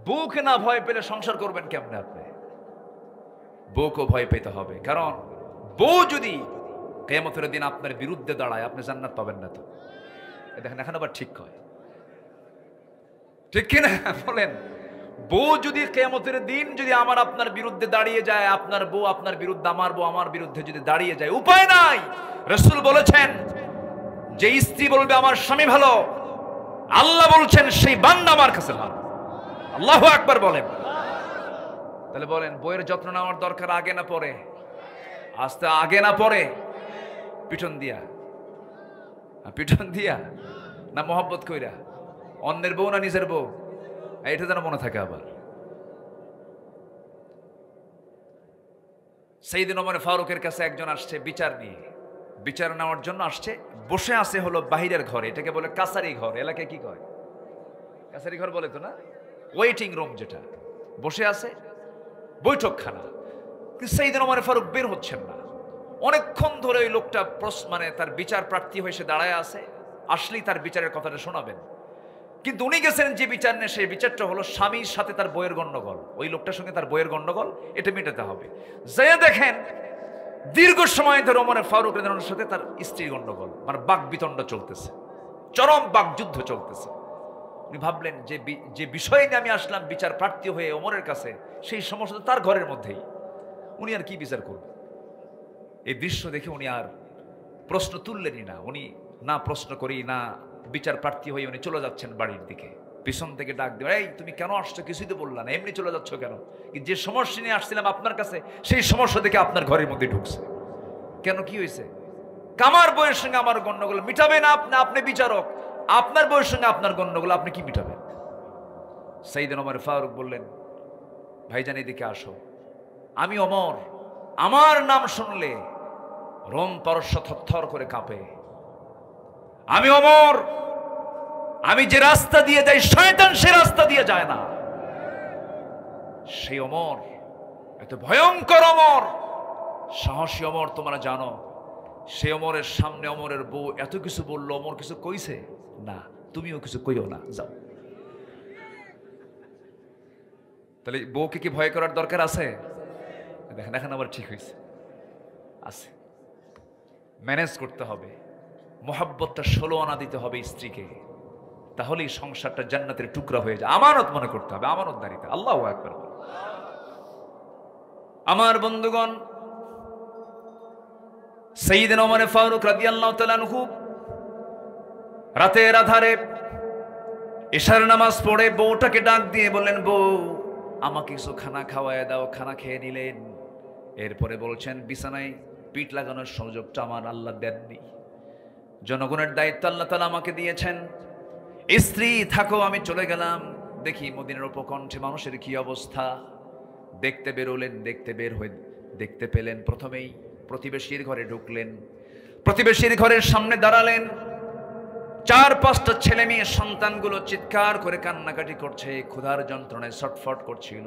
বউকে না ভয় পেলে সংসার করবেন কেমনে আপনি? বউকে ভয় পেতে হবে, কারণ বউ যদি কিয়ামতের দিন আপনার বিরুদ্ধে দাঁড়ায়, আপনি জান্নাত পাবেন না তো। দেখেন এখন আবার ঠিক হয়, ঠিক কিনা বলেন? বউ যদি কিয়ামতের দিন যদি আমার আপনার বিরুদ্ধে দাঁড়িয়ে যায়, আপনার বউ আপনার বিরুদ্ধে, আমার বউ আমার বিরুদ্ধে যদি দাঁড়িয়ে যায়, উপায় নাই। রাসূল বলেছেন, যে স্ত্রী বলবে আমার স্বামী ভালো, আল্লাহ বলছেন সেই বান্দা আমার কাছে ভালো। আল্লাহু আকবার বলেন। তাহলে বলেন, বউয়ের যত্ন নেওয়ার দরকার আগে না পরে? আস্তে আগে না পরে? পিছন দিয়া না মহব্বত কইরা? অন্যের বউ না নিজের বউ? এটা যেন মনে থাকে। আবার সাইয়েদনা ওমর ফারুকের কাছে একজন আসছে বিচার নিয়ে, বিচার নেওয়ার জন্য আসছে। বসে আছে হলো বাহিরের ঘরে, এটাকে বলে কাছারি ঘর। এলাকায় কি কয়? কাছারি ঘর বলে তো না? ওয়েটিং রুম যেটা, বসে আছে বৈঠকখানা। সাইয়েদনা ওমর ফারুক বের হচ্ছেন না। অনেকক্ষণ ধরে ওই লোকটা মানে তার বিচার প্রার্থী হয়ে সে দাঁড়ায় আছে, আসলেই তার বিচারের কথাটা শোনাবেন। কিন্তু উনি গেছেন যে বিচার নিয়ে, সেই বিচারটা হলো স্বামীর সাথে তার বইয়ের গন্ডগোল। ওই লোকটার সঙ্গে তার বইয়ের গন্ডগোল, এটা মেটাতে হবে। যে দেখেন দীর্ঘ সময় ধরে ওমর ফারুক রাদিয়াল্লাহু আনহুর সাথে তার স্ত্রীর গন্ডগোল, মানে বাকবিতণ্ড চলতেছে, চরম বাকযুদ্ধ চলতেছে। উনি ভাবলেন যে বিষয় নিয়ে আমি আসলাম বিচার প্রার্থী হয়ে ওমরের কাছে, সেই সমস্যা তার ঘরের মধ্যেই, উনি আর কি বিচার করবেন? এই দৃশ্য দেখে উনি আর প্রশ্ন তুললেনই না। উনি না প্রশ্ন করেই না বিচার প্রার্থী হয়ে উনি চলে যাচ্ছেন বাড়ির দিকে। পিছন থেকে ডাক দেবেন, এই তুমি কেন আসছো, কিছুই তো বললা না, এমনি চলে যাচ্ছ কেন? যে সমস্যা নিয়ে আসছিলাম আপনার কাছে, সেই সমস্যা দেখে আপনার ঘরের মধ্যে ঢুকছে কেন? কি হয়েছে? কামার বইয়ের সঙ্গে আমার গণ্ডগোল মিটাবেন আপনি, আপনি বিচারক, আপনার বইয়ের সঙ্গে আপনার গণ্ডগোল আপনি কি মিটাবেন? সাইয়েদনা ওমর ফারুক বললেন, ভাইজান এদিকে আসো, আমি ওমর, আমার নাম শুনলে রোম পারস্য থরথর করে কাঁপে। আমি ওমর, আমি যে রাস্তা দিয়ে যাই শয়তান সে রাস্তা দিয়ে যায় না। সেই ওমর, এত ভয়ঙ্কর ওমর, সাহসী ওমর, তোমরা জানো সে ওমরের সামনে ওমরের বউ এত কিছু বললো, ওমর কিছু কইছে না, তুমিও কিছু কইও না, যাও। তাহলে বউকে কি ভয় করার দরকার আছে? দেখেন এখন আবার ঠিক হয়েছে, আছে। ম্যানেজ করতে হবে, মোহাব্বতটা 16 আনা দিতে হবে স্ত্রীকে, তাহলেই সংসারটা জান্নাতের টুকরা হয়ে যায়। আমানত মনে করতে হবে, আমানতদারিতা। আল্লাহু আকবার। আমার বন্ধুগণ, সাইয়েদনা ওমর ফারুক রাদিয়াল্লাহু তাআলা আনহু রাতের আধারে ইশার নামাজ পড়ে বউটাকে ডাক দিয়ে বললেন, বউ আমাকে কিছু খানা খাওয়ায় দাও। খানা খেয়ে নিলেন। এরপরে বলছেন, বিছানায় পিঠ লাগানোর সুযোগটা আমার আল্লাহ দেননি, জনগণের দায়িত্ব আল্লাহ তাআলা আমাকে দিয়েছেন। স্ত্রী থাকো, আমি চলে গেলাম। দেখি মদিনার উপকণ্ঠে মানুষের কি অবস্থা। দেখতে বেরোলেন, দেখতে পেলেন প্রথমেই প্রতিবেশীর ঘরে ঢুকলেন। প্রতিবেশীর ঘরের সামনে দাঁড়ালেন। 4-5টা ছেলে মেয়ে সন্তানগুলো চিৎকার করে কান্নাকাটি করছে, ক্ষুধার যন্ত্রণায় ছটফট করছিল।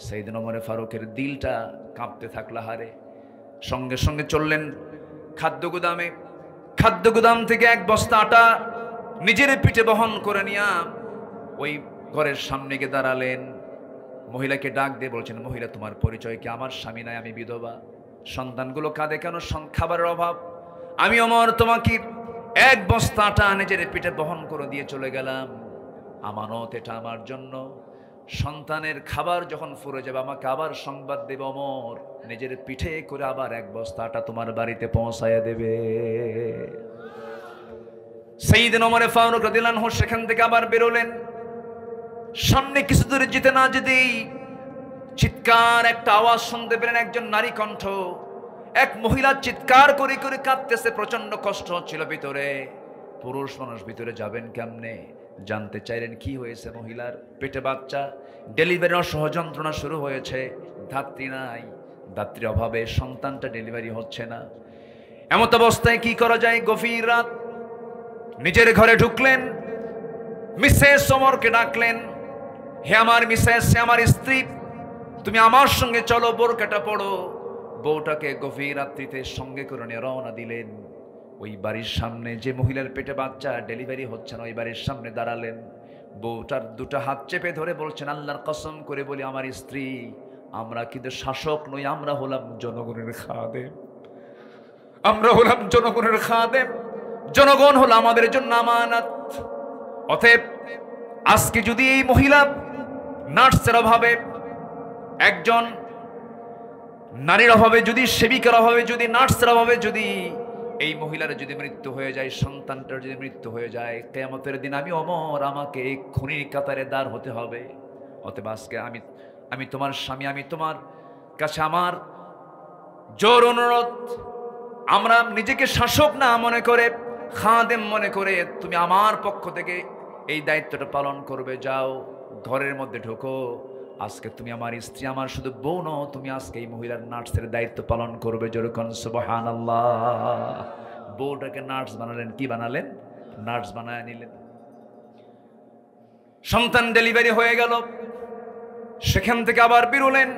সাইয়েদনা ওমর ফারুকের দিলটা কাঁপতে থাকলো হারে। সঙ্গে সঙ্গে চললেন খাদ্য গুদামে। খাদ্য গুদাম থেকে 1 বস্তা আটা নিজের পিঠে বহন করে নিয়ে ওই ঘরের সামনে গিয়ে দাঁড়ালেন। মহিলাকে ডাক দিয়ে বলছেন, মহিলা তোমার পরিচয় কি? আমার স্বামী নাই, আমি বিধবা। সন্তানগুলো কাঁদে কেন? খাবারের অভাব। আমি ওমর তোমাকে 1 বস্তা আটা নিজের পিঠে বহন করে দিয়ে চলে গেলাম, আমানত এটা আমার জন্য। সন্তানের খাবার যখন ফুরে যাবে আমাকে আবার সংবাদ দেবে, ওমর নিজের পিঠে করে আবার 1 বস্তা আটা তোমার বাড়িতে পৌঁছায় দেবে। সাইয়েদনা ওমর ফারুক রাদিয়াল্লাহু আনহু সেখান থেকে আবার বেরোলেন। সামনে কিছু দূরে যেতে না যেতেই চিৎকার একটা আওয়াজ শুনতে পেলেন, একজন নারী কণ্ঠ। এক মহিলা চিৎকার করে করে কাঁদতেছে, প্রচন্ড কষ্ট হচ্ছিল ভিতরে। পুরুষ মানুষ ভিতরে যাবেন কেমনে? জানতে চাইলেন কি হয়েছে মহিলার। পেটে বাচ্চা, ডেলিভারির অসহ যন্ত্রণা শুরু হয়েছে, ধাত্রী নাই, ধাত্রীর অভাবে সন্তানটা ডেলিভারি হচ্ছে না। এমত অবস্থায় কি করা যায়? গভীর রাত, নিজের ঘরে ঢুকলেন, মিসেস ওমরকে ডাকলেন, হে আমার মিসেস, হে আমার স্ত্রী, তুমি আমার সঙ্গে চলো, বোরকাটা পড়ো। বউটাকে গভীর রাত্রিতে সঙ্গে করে নিয়ে রওনা দিলেন। ওই বাড়ির সামনে, যে মহিলার পেটে বাচ্চা ডেলিভারি হচ্ছে না, ওই বাড়ির সামনে দাঁড়ালেন। বউটার 2টা হাত চেপে ধরে বলছেন, আল্লাহর কসম করে বলি আমার স্ত্রী, আমরা কিন্তু শাসক নই, আমরা হলাম জনগণের খাদেম। আমরা হলাম জনগণের খাদেম, জনগণ হলো আমাদের জন্য আমানত। অতএব আজকে যদি এই মহিলা নার্সের অভাবে, একজন নারীর অভাবে, যদি সেবিকার অভাবে, যদি নার্সের অভাবে যদি এই মহিলার যদি মৃত্যু হয়ে যায়, সন্তানটার যদি মৃত্যু হয়ে যায়, কিয়ামতের দিন আমি ওমর, আমাকে এই খুনির কাতারে দাঁড় হতে হবে। অতএব আজকে আমি তোমার স্বামী, আমি তোমার কাছে আমার জোর অনুরোধ, আমরা নিজেকে শাসক না মনে করে, খাদেম মনে করে তুমি আমার পক্ষ থেকে এই দায়িত্বটা পালন করবে। যাও, ঘরের মধ্যে ঢোকো। আজকে তুমি আমার স্ত্রী, আমার শুধু বউ নও, তুমি আজকে এই মহিলার নার্সের দায়িত্ব পালন করবে। যেরকম সুবহানাল্লাহ। বউটাকে নার্স বানালেন। কি বানালেন? নার্স বানায় নিলেন। সন্তান ডেলিভারি হয়ে গেল। সেখান থেকে আবার বেরোলেন,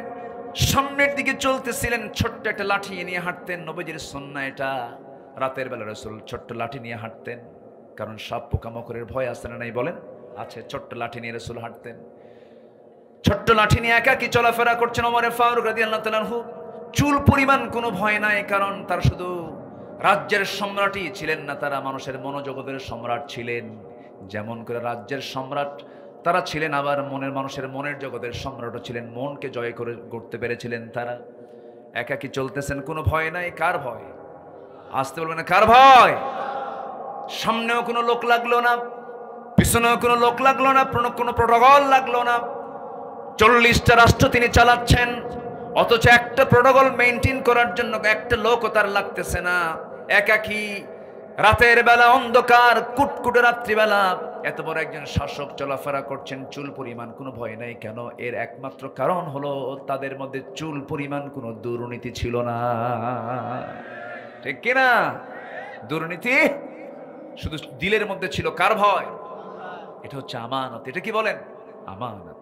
সামনের দিকে চলতেছিলেন। ছোট্ট একটা লাঠি নিয়ে হাঁটতেন, নবীজির সুন্নাহ এটা। রাতের বেলা রাসূল ছোট্ট লাঠি নিয়ে হাঁটতেন, কারণ সাপ পোকামাকড়ের ভয় আছে না নাই বলেন? আছে। ছোট্ট লাঠি নিয়ে রাসূল হাঁটতেন। ছোট্ট লাঠি নিয়ে একাকী চলাফেরা করছেন ওমর ফারুক রাদিয়াল্লাহু তাআলা আনহু। চুল পরিমাণ কোনো ভয় নাই, কারণ তার শুধু রাজ্যের সম্রাটই ছিলেন না, তারা মানুষের মনোজগতের সম্রাট ছিলেন। যেমন করে রাজ্যের সম্রাট তারা ছিলেন, আবার মানুষের মনের জগতের সম্রাটও ছিলেন। মনকে জয় করে করতে পেরেছিলেন তারা। একাকি চলতেছেন, কোনো ভয় নাই। কার ভয়? আসতে বলবেন, কার ভয়? সামনেও কোনো লোক লাগলো না, পিছনেও কোনো লোক লাগলো না, কোনো প্রোটোকল লাগলো না। 40টা রাষ্ট্র তিনি চালাচ্ছেন, অথচ একটা প্রোটোকল মেইনটেইন করার জন্য একটা লোকও তার লাগতেছে না। একাকী, রাতের বেলা অন্ধকার, কুটকুটে রাত্রিবেলা এত বড় একজন শাসক চলাফেরা করছেন, চুল পরিমাণ কোনো ভয় নাই। কেন? এর একমাত্র কারণ হলো তাদের মধ্যে চুল পরিমাণ কোনো দুর্নীতি ছিল না। ঠিক কিনা? দুর্নীতি শুধু দিলের মধ্যে ছিল। কার ভয়? এটা হচ্ছে আমানত। এটা কি বলেন? আমানত।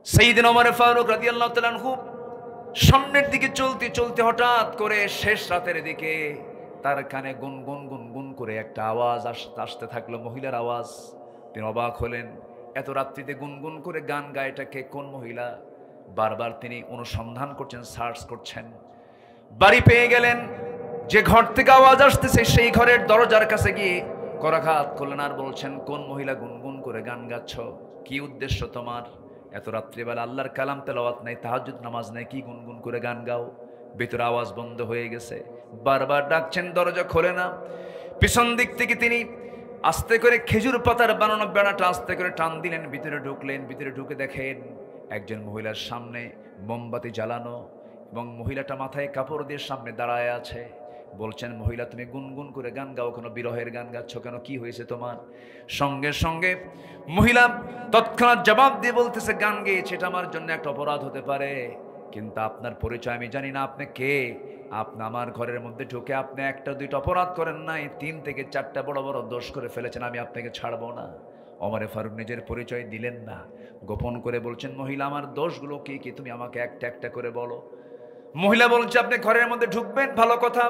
সাইয়েদনা ওমর ফারুক রাদিয়াল্লাহু তাআলা আনহু সামনের দিকে চলতে চলতে হঠাৎ করে শেষ রাতের দিকে তার কানে গুনগুন গুনগুন করে একটা আওয়াজ আসতে থাকলো, মহিলার আওয়াজ। তিনি অবাক হলেন, এত রাত্রিতে গুনগুন করে গান গায়টাকে কোন মহিলা? বারবার তিনি অনুসন্ধান করছেন, সার্চ করছেন। বাড়ি পেয়ে গেলেন, যে ঘর থেকে আওয়াজ আসতেছে সেই ঘরের দরজার কাছে গিয়ে করাঘাত করলেন আর বলছেন, কোন মহিলা গুনগুন করে গান গাচ্ছ? কি উদ্দেশ্য তোমার? এত রাত্রিবেলা আল্লাহর কালাম তেলাওয়াত নাই, তাহাজ্জুদ নামাজ নাই, কি গুনগুন করে গান গাও? ভিতরে আওয়াজ বন্ধ হয়ে গেছে, বারবার ডাকছেন, দরজা খোলে না। পিছন দিক থেকে তিনি আস্তে করে খেজুর পাতার বানানো বেড়াটা আস্তে করে টান দিলেন, ভিতরে ঢুকলেন। ভিতরে ঢুকে দেখেন একজন মহিলার সামনে মোমবাতি জ্বালানো এবং মহিলাটা মাথায় কাপড় দিয়ে সামনে দাঁড়ায় আছে। বলছেন, মহিলা তুমি গুনগুন করে গান গাও কেন? বিরহের গান গাচ্ছ কেন? কি হয়েছে তোমার? সঙ্গে সঙ্গে মহিলা তৎক্ষণাৎ জবাব দিয়ে বলতেছে, গান গেয়েছে, এটা আমার জন্য একটা অপরাধ হতে পারে, কিন্তু আপনার পরিচয় আমি জানি না, আপনি কে? আপনি আমার ঘরের মধ্যে ঢুকে আপনি একটা দুইটা অপরাধ করেন নাই, 3 থেকে 4টা বড় বড় দোষ করে ফেলেছেন, আমি আপনাকে ছাড়বো না। ওমর ফারুক নিজের পরিচয় দিলেন না, গোপন করে বলছেন, মহিলা আমার দোষগুলো কি কি তুমি আমাকে একটা একটা করে বলো। মহিলা বলছে, আপনি ঘরের মধ্যে ঢুকবেন, ভালো কথা।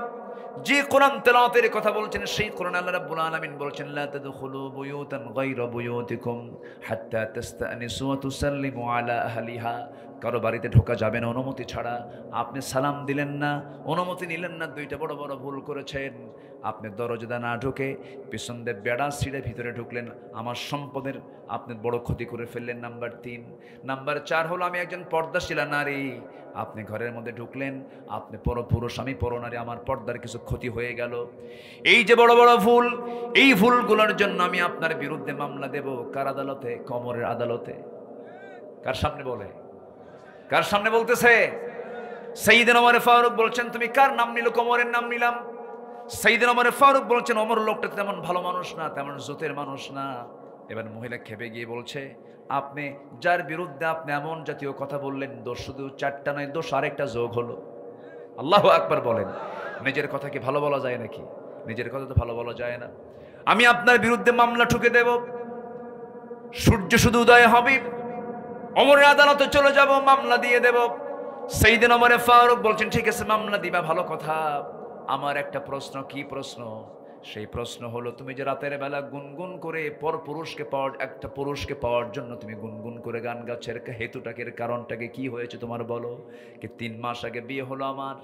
যে কোরআন তেলাওয়াতের কথা বলছেন সেই কোরআন আল্লাহ রাব্বুল আলামিন বলছেন, লা তাদখুলু বুয়ুতান গায়রা বুয়ুতিকুম হাত্তা তাস্তানিসু ওয়া তুসাল্লিমু আলা আহলিহা। কারো বাড়িতে ঢোকা যাবে না অনুমতি ছাড়া। আপনি সালাম দিলেন না, অনুমতি নিলেন না, 2টা বড় বড় ভুল করেছেন। আপনি দরজা না ঢুকে পিছন দিয়ে বেড়া ছিঁড়ে ভিতরে ঢুকলেন, আমার সম্পদের আপনি বড় ক্ষতি করে ফেললেন। নাম্বার 3। নাম্বার 4 হলো, আমি একজন পর্দাশীলা নারী, আপনি ঘরের মধ্যে ঢুকলেন, আপনি পরপুরুষ, আমি পরনারী, আমার পর্দার কিছু ক্ষতি হয়ে গেল। এই যে বড় বড় ভুল, এই ভুলগুলোর জন্য আমি আপনার বিরুদ্ধে মামলা দেব। কার আদালতে? কোমরের আদালতে। কার সামনে বলে? কার সামনে বলতেছে? সাইয়েদনা ওমর ফারুক বলছেন, তুমি কার নাম নিল? কোমরের নাম নিলাম। সাইয়েদনা ওমর ফারুক বলছেন, ওমর লোকটা তেমন ভালো মানুষ না, তেমন জোতের মানুষ না। এবার মহিলা খেপে গিয়ে বলছে, আপনি যার বিরুদ্ধে আপনি এমন জাতীয় কথা বললেন, দোষ শুধু 4টা নয়, দোষ আরেকটা যোগ হলো। আল্লাহু আকবার বলেন। নিজের কথা কি ভালো বলা যায় নাকি? নিজের কথা তো ভালো বলা যায় না। আমি আপনার বিরুদ্ধে মামলা ঠুকে দেব, সূর্য শুধু উদয় হবে, ওমরের আদালতে চলে যাব, মামলা দিয়ে দেব। সাইয়েদনা ওমর ফারুক বলছেন, ঠিক আছে মামলা দিবা, ভালো কথা। আমার একটা প্রশ্ন। কি প্রশ্ন? সেই প্রশ্ন হলো, তুমি যে রাতের বেলা গুনগুন করে একটা পুরুষকে পাওয়ার জন্য তুমি গুনগুন করে গান গাচ্ছ, এর হেতুটাকে, এর কারণটাকে কি হয়েছে তোমার বলো। কি 3 মাস আগে বিয়ে হলো আমার,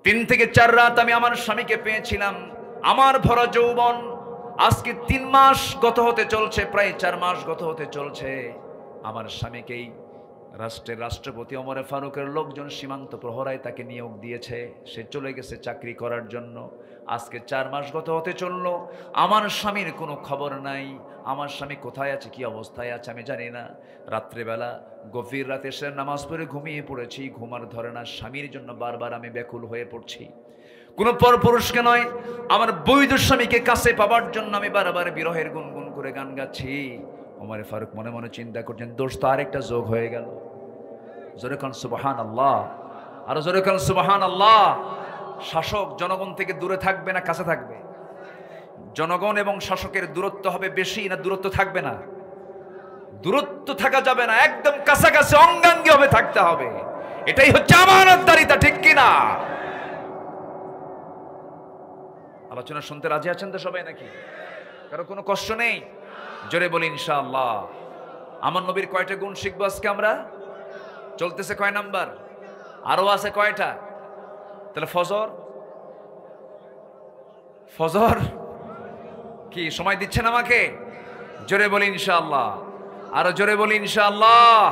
3 থেকে 4 রাত আমি আমার স্বামীকে পেয়েছিলাম, আমার ভরা যৌবন আজকে 3 মাস গত হতে চলছে, প্রায় 4 মাস গত হতে চলছে। আমার স্বামীকেই রাষ্ট্রের রাষ্ট্রপতি ওমর ফারুকের লোকজন সীমান্ত প্রহরায় তাকে নিয়োগ দিয়েছে, সে চলে গেছে চাকরি করার জন্য। আজকে 4 মাস গত হতে চললো, আমার স্বামীর কোনো খবর নাই। আমার স্বামী কোথায় আছে, কি অবস্থায় আছে আমি জানি না। রাত্রেবেলা গভীর রাতে সে নামাজ পড়ে ঘুমিয়ে পড়েছি, ঘুমার ধরে না। স্বামীর জন্য বারবার আমি ব্যাকুল হয়ে পড়ছি। কোনো পরপুরুষকে নয়, আমার বৈধ স্বামীকে কাছে পাবার জন্য আমি বারবার বিরহের গুনগুন করে গান গাচ্ছি। ওমর ফারুক মনে মনে চিন্তা করছেন, দোষ তো আরেকটা যোগ হয়ে গেল। জোরে কান সুবহানাল্লাহ, আরো জোরে কান সুবহানাল্লাহ। শাসক জনগণ থেকে দূরে থাকবে না কাছে থাকবে? জনগণ এবং শাসকের দূরত্ব হবে বেশি না দূরত্ব থাকবে না? দূরত্ব থাকা যাবে না, একদম কাছাকাছি অঙ্গাঙ্গী হবে থাকতে হবে। এটাই হচ্ছে আমানতদারিতা, ঠিক কিনা? আলোচনা শুনতে রাজি আছেন তো সবাই নাকি? কারো কোনো কষ্ট নেই? জোরে বলি ইনশাআল্লাহ। আমার নবীর কয়টা গুণ শিখবো আজকে আমরা? চলতেছে কয় নাম্বার? আরো আছে কয়টা? তাহলে ফজর কি সময় দিচ্ছেন আমাকে? জোরে বলি ইনশাআল্লাহ, আরো জোরে বলি ইনশাআল্লাহ।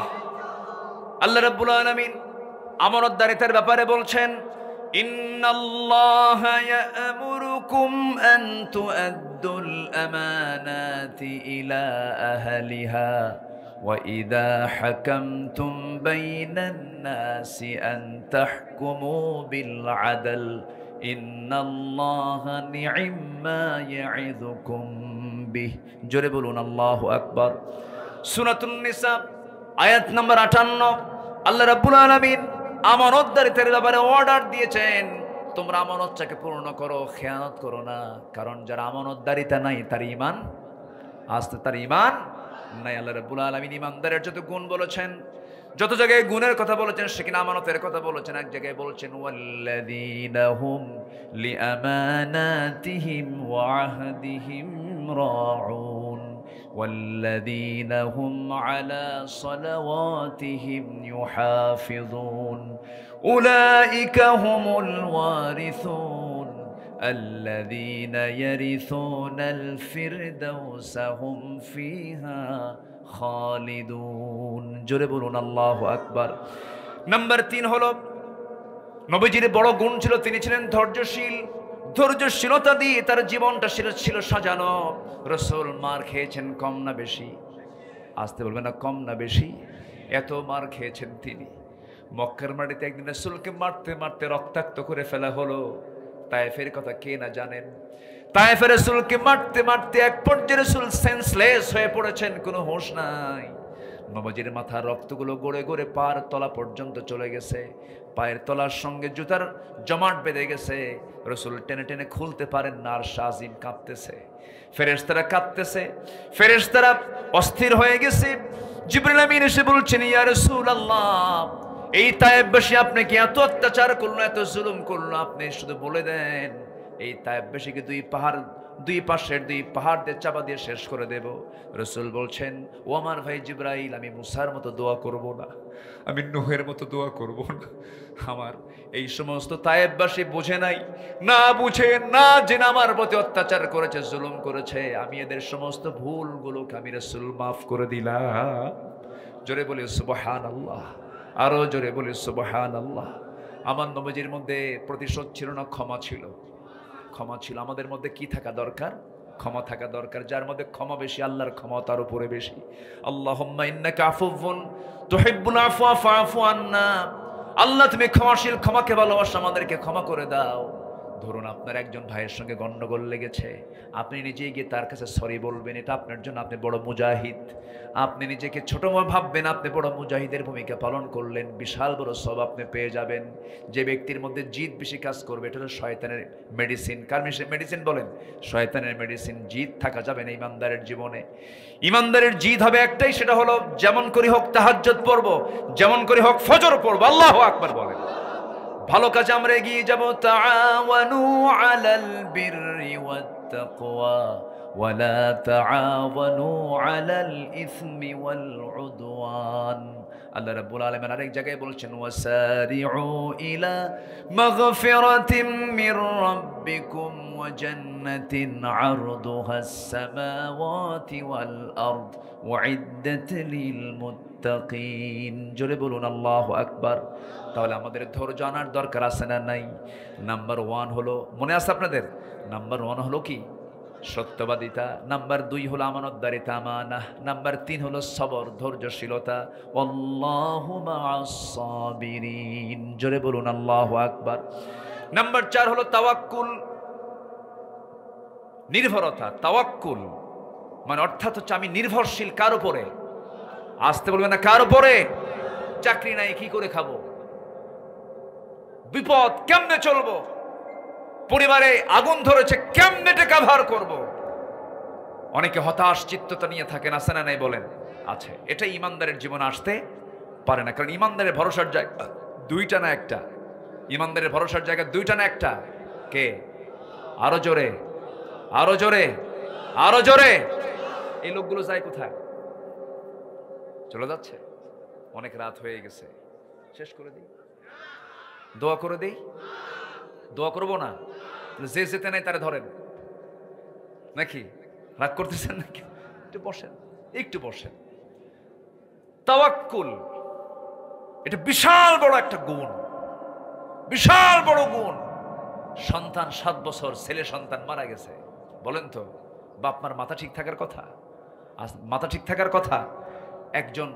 আল্লাহ রাব্বুল আলামিন আমানতদারিতার ব্যাপারে বলছেন, ইন্নাল্লাহা ইয়া'মুরুকুম আন তু'আদ্দুল আমানাতি ইলা আহলিহা ওয়া ইযা হাকামতুম বাইনান নাসি আন তাহকুমু বিল আদল ইন্নাল্লাহা নি'ম্মা ইয়া'ইযুকুম বিহ। জোরে বলুন আল্লাহু আকবার। সূরাতুন নিসা আয়াত নম্বর 58। আল্লাহ রাব্বুল আলামিন আমানতদারিতার ব্যাপারে অর্ডার দিয়েছেন, তোমরা আমানতটাকে পূর্ণ করো, খেয়ানত করো না। কারণ যারা আমানতদারিতা নাই তার ঈমান আসতে, তার ঈমান নাই। আল্লাহ রাব্বুল আলামিন ঈমানদারের যত গুণ বলেছেন, যত জায়গায় গুণের কথা বলেছেন, সেখানে আমানতের কথা বলেছেন। এক জায়গায় বলছেন ওয়াল্লাযীনা হুম লিআমানাতিহিম ওয়া আহদিহিম রাউন والذين هم على صلواتهم يحافظون أولئك هم الوارثون الذين يرثون الفردوس هم فيها খালিদুন। জোরে বলুন আল্লাহু আকবার। নাম্বার 3 হলো নবীজির বড় গুণ ছিল, তিনি ছিলেন ধৈর্যশীল। ধৈর্যশীলতা দিয়ে তার জীবনটা ছিল সাজানো। রাসূল মার খেয়েছেন কম না বেশি? আসতে বলবেন না, কম না বেশি? এত মার খেয়েছেন তিনি। মক্কার মাটিতে একদিন রাসূলকে মারতে মারতে রক্তাক্ত করে ফেলা হলো। তায়েফের কথা কে না জানেন? তায়েফের রাসূলকে মারতে মারতে এক পর্যায়ে রাসূল সেন্সলেস হয়ে পড়েছেন, কোনো হুঁশ নাই। নবীজির মাথার রক্তগুলো গড়ে গড়ে পায়ের তলা পর্যন্ত চলে গেছে। পায়ের তলার সঙ্গে জুতার জমাট বেঁধে গেছে। রাসূল টেনে টেনে খুলতে পারেন না, আর শাজিম কাঁপতেছে, ফেরেশতারা কাঁপতেছে, ফেরেশতারা অস্থির হয়ে গেছে। জিবরিল আমিন এসে বলছেন, ইয়া রাসূলুল্লাহ, এই তায়েফবাসী আপনাকে এত অত্যাচার করলো, এত জুলুম করলো, আপনি শুধু বলে দেন এই তায়েফবাসীকে দুই পাশের দুই পাহাড় দিয়ে চাপা দিয়ে শেষ করে দেব। রাসূল বলছেন, ও আমার ভাই জিবরাইল, আমি মুসার মতো দোয়া করব না, আমি নূহের মতো দোয়া করব না। আমার এই সমস্ত তায়েফবাসী বুঝে নাই, না বুঝে না জেনে আমার প্রতি অত্যাচার করেছে, জুলুম করেছে। আমি এদের সমস্ত ভুলগুলোকে আমি রাসূল মাফ করে দিলাম। জোরে বলি সুবহানাল্লাহ, আরো জোরে বলি সুবহানাল্লাহ। আমার নবীজির মধ্যে প্রতিশোধ ছিল না, ক্ষমা ছিল। ক্ষমা ছিল। আমাদের মধ্যে কি থাকা দরকার? ক্ষমা থাকা দরকার। যার মধ্যে ক্ষমা বেশি, আল্লাহর ক্ষমা তার উপরে বেশি। আল্লাহুম্মা ইন্নাকা আফুউন তুহিব্বুল আফওয়া ফাআফু আন্না। আল্লাহ তুমি ক্ষমাশীল, ক্ষমাকে ভালোবাসো, আমাদেরকে ক্ষমা করে দাও। ধরুন আপনার একজন ভাইয়ের সঙ্গে গন্ডগোল লেগেছে, আপনি নিজে গিয়ে তার কাছে সরি বলবেন, এটা আপনার জন্য আপনি বড় মুজাহিদ। আপনি নিজেকে ছোট ভাববেন, আপনি বড় মুজাহিদের ভূমিকা পালন করলেন, বিশাল বড় সওয়াব আপনি পেয়ে যাবেন। যে ব্যক্তির মধ্যে জিদ বেশি কাজ করবে, এটা হলো শয়তানের মেডিসিন। কার মেডিসিন বলেন? শয়তানের মেডিসিন। জিদ থাকা যাবে না ইমানদারের জীবনে। ইমানদারের জিদ হবে একটাই, সেটা হলো যেমন করে হোক তাহাজ্জুদ পড়ব, যেমন করে হোক ফজর পড়ব। আল্লাহু আকবার বলেন। ভালো কাজে আমরা এগিয়ে যাব। তাআওয়ানু আলাল বিররি ওয়াত তাকওয়া ওয়ালা তাআওয়ানু আলাল ইসমি ওয়াল উদওয়ান। আল্লাহ রাব্বুল আলামিন আরেক জায়গায় বলছেন, ওয়াসারিউ ইলা মাগফিরাতিম মির রাব্বিকুম ওয়া জান্নাতিন আরদুহাস সামাওয়াতি ওয়াল আরদ উইদ্দাত লিল মুত্তাকিন। জোরে বলুন আল্লাহু আকবার। তাহলে আমাদের ধৈর্য আনার দরকার আছে না নাই? নাম্বার 1 হলো, মনে আছে আপনাদের? নাম্বার 1 হলো কি? সত্যবাদিতা। নাম্বার 2 হলো আমানতদারিতা, আমানা। নাম্বার 3 হলো সবর, ধৈর্যশীলতা। আল্লাহু মা'আস সাবিরিন। জোরে বলুন আল্লাহু আকবার। নাম্বার 4 হলো তাওয়াক্কুল, নির্ভরতা। তাওয়াক্কুল মানে অর্থাৎ হচ্ছে আমি নির্ভরশীল কার উপরে? আসতে বলবেন না, কার উপরে? চাকরি নাই, কি করে খাবো? বিপদ, কেমনে চলবো? পরিবারে আগুন ধরেছে, কেমনে টেকা ভার করব? অনেকে হতাশ চিত্ততা নিয়ে থাকেন, আছে না নাই বলেন? আছে। এটা ইমানদারের জীবনে আসতে পারে না। কারণ ইমানদারের ভরসার জায়গা দুইটা না একটা? ইমানদারের ভরসার জায়গা দুইটা না একটা? কে? আরো জোরে, আরো জোরে, আরো জোরে। এই লোকগুলো যায় কোথায়? চলে যাচ্ছে। অনেক রাত হয়ে গেছে, শেষ করে দিই, দোয়া করে দিই। দোয়া করবো না? যে যেতে নাই তারা ধরেন নাকি? রাগ করতেছেন নাকি? একটু বসেন, একটু বসেন। তাওয়াক্কুল এটা বিশাল বড় একটা গুণ, বিশাল বড় গুণ। সন্তান 7 বছর, ছেলে সন্তান মারা গেছে। বলেন তো, বাপ মার মাথা ঠিক থাকার কথা? মাথা ঠিক থাকার কথা। একজন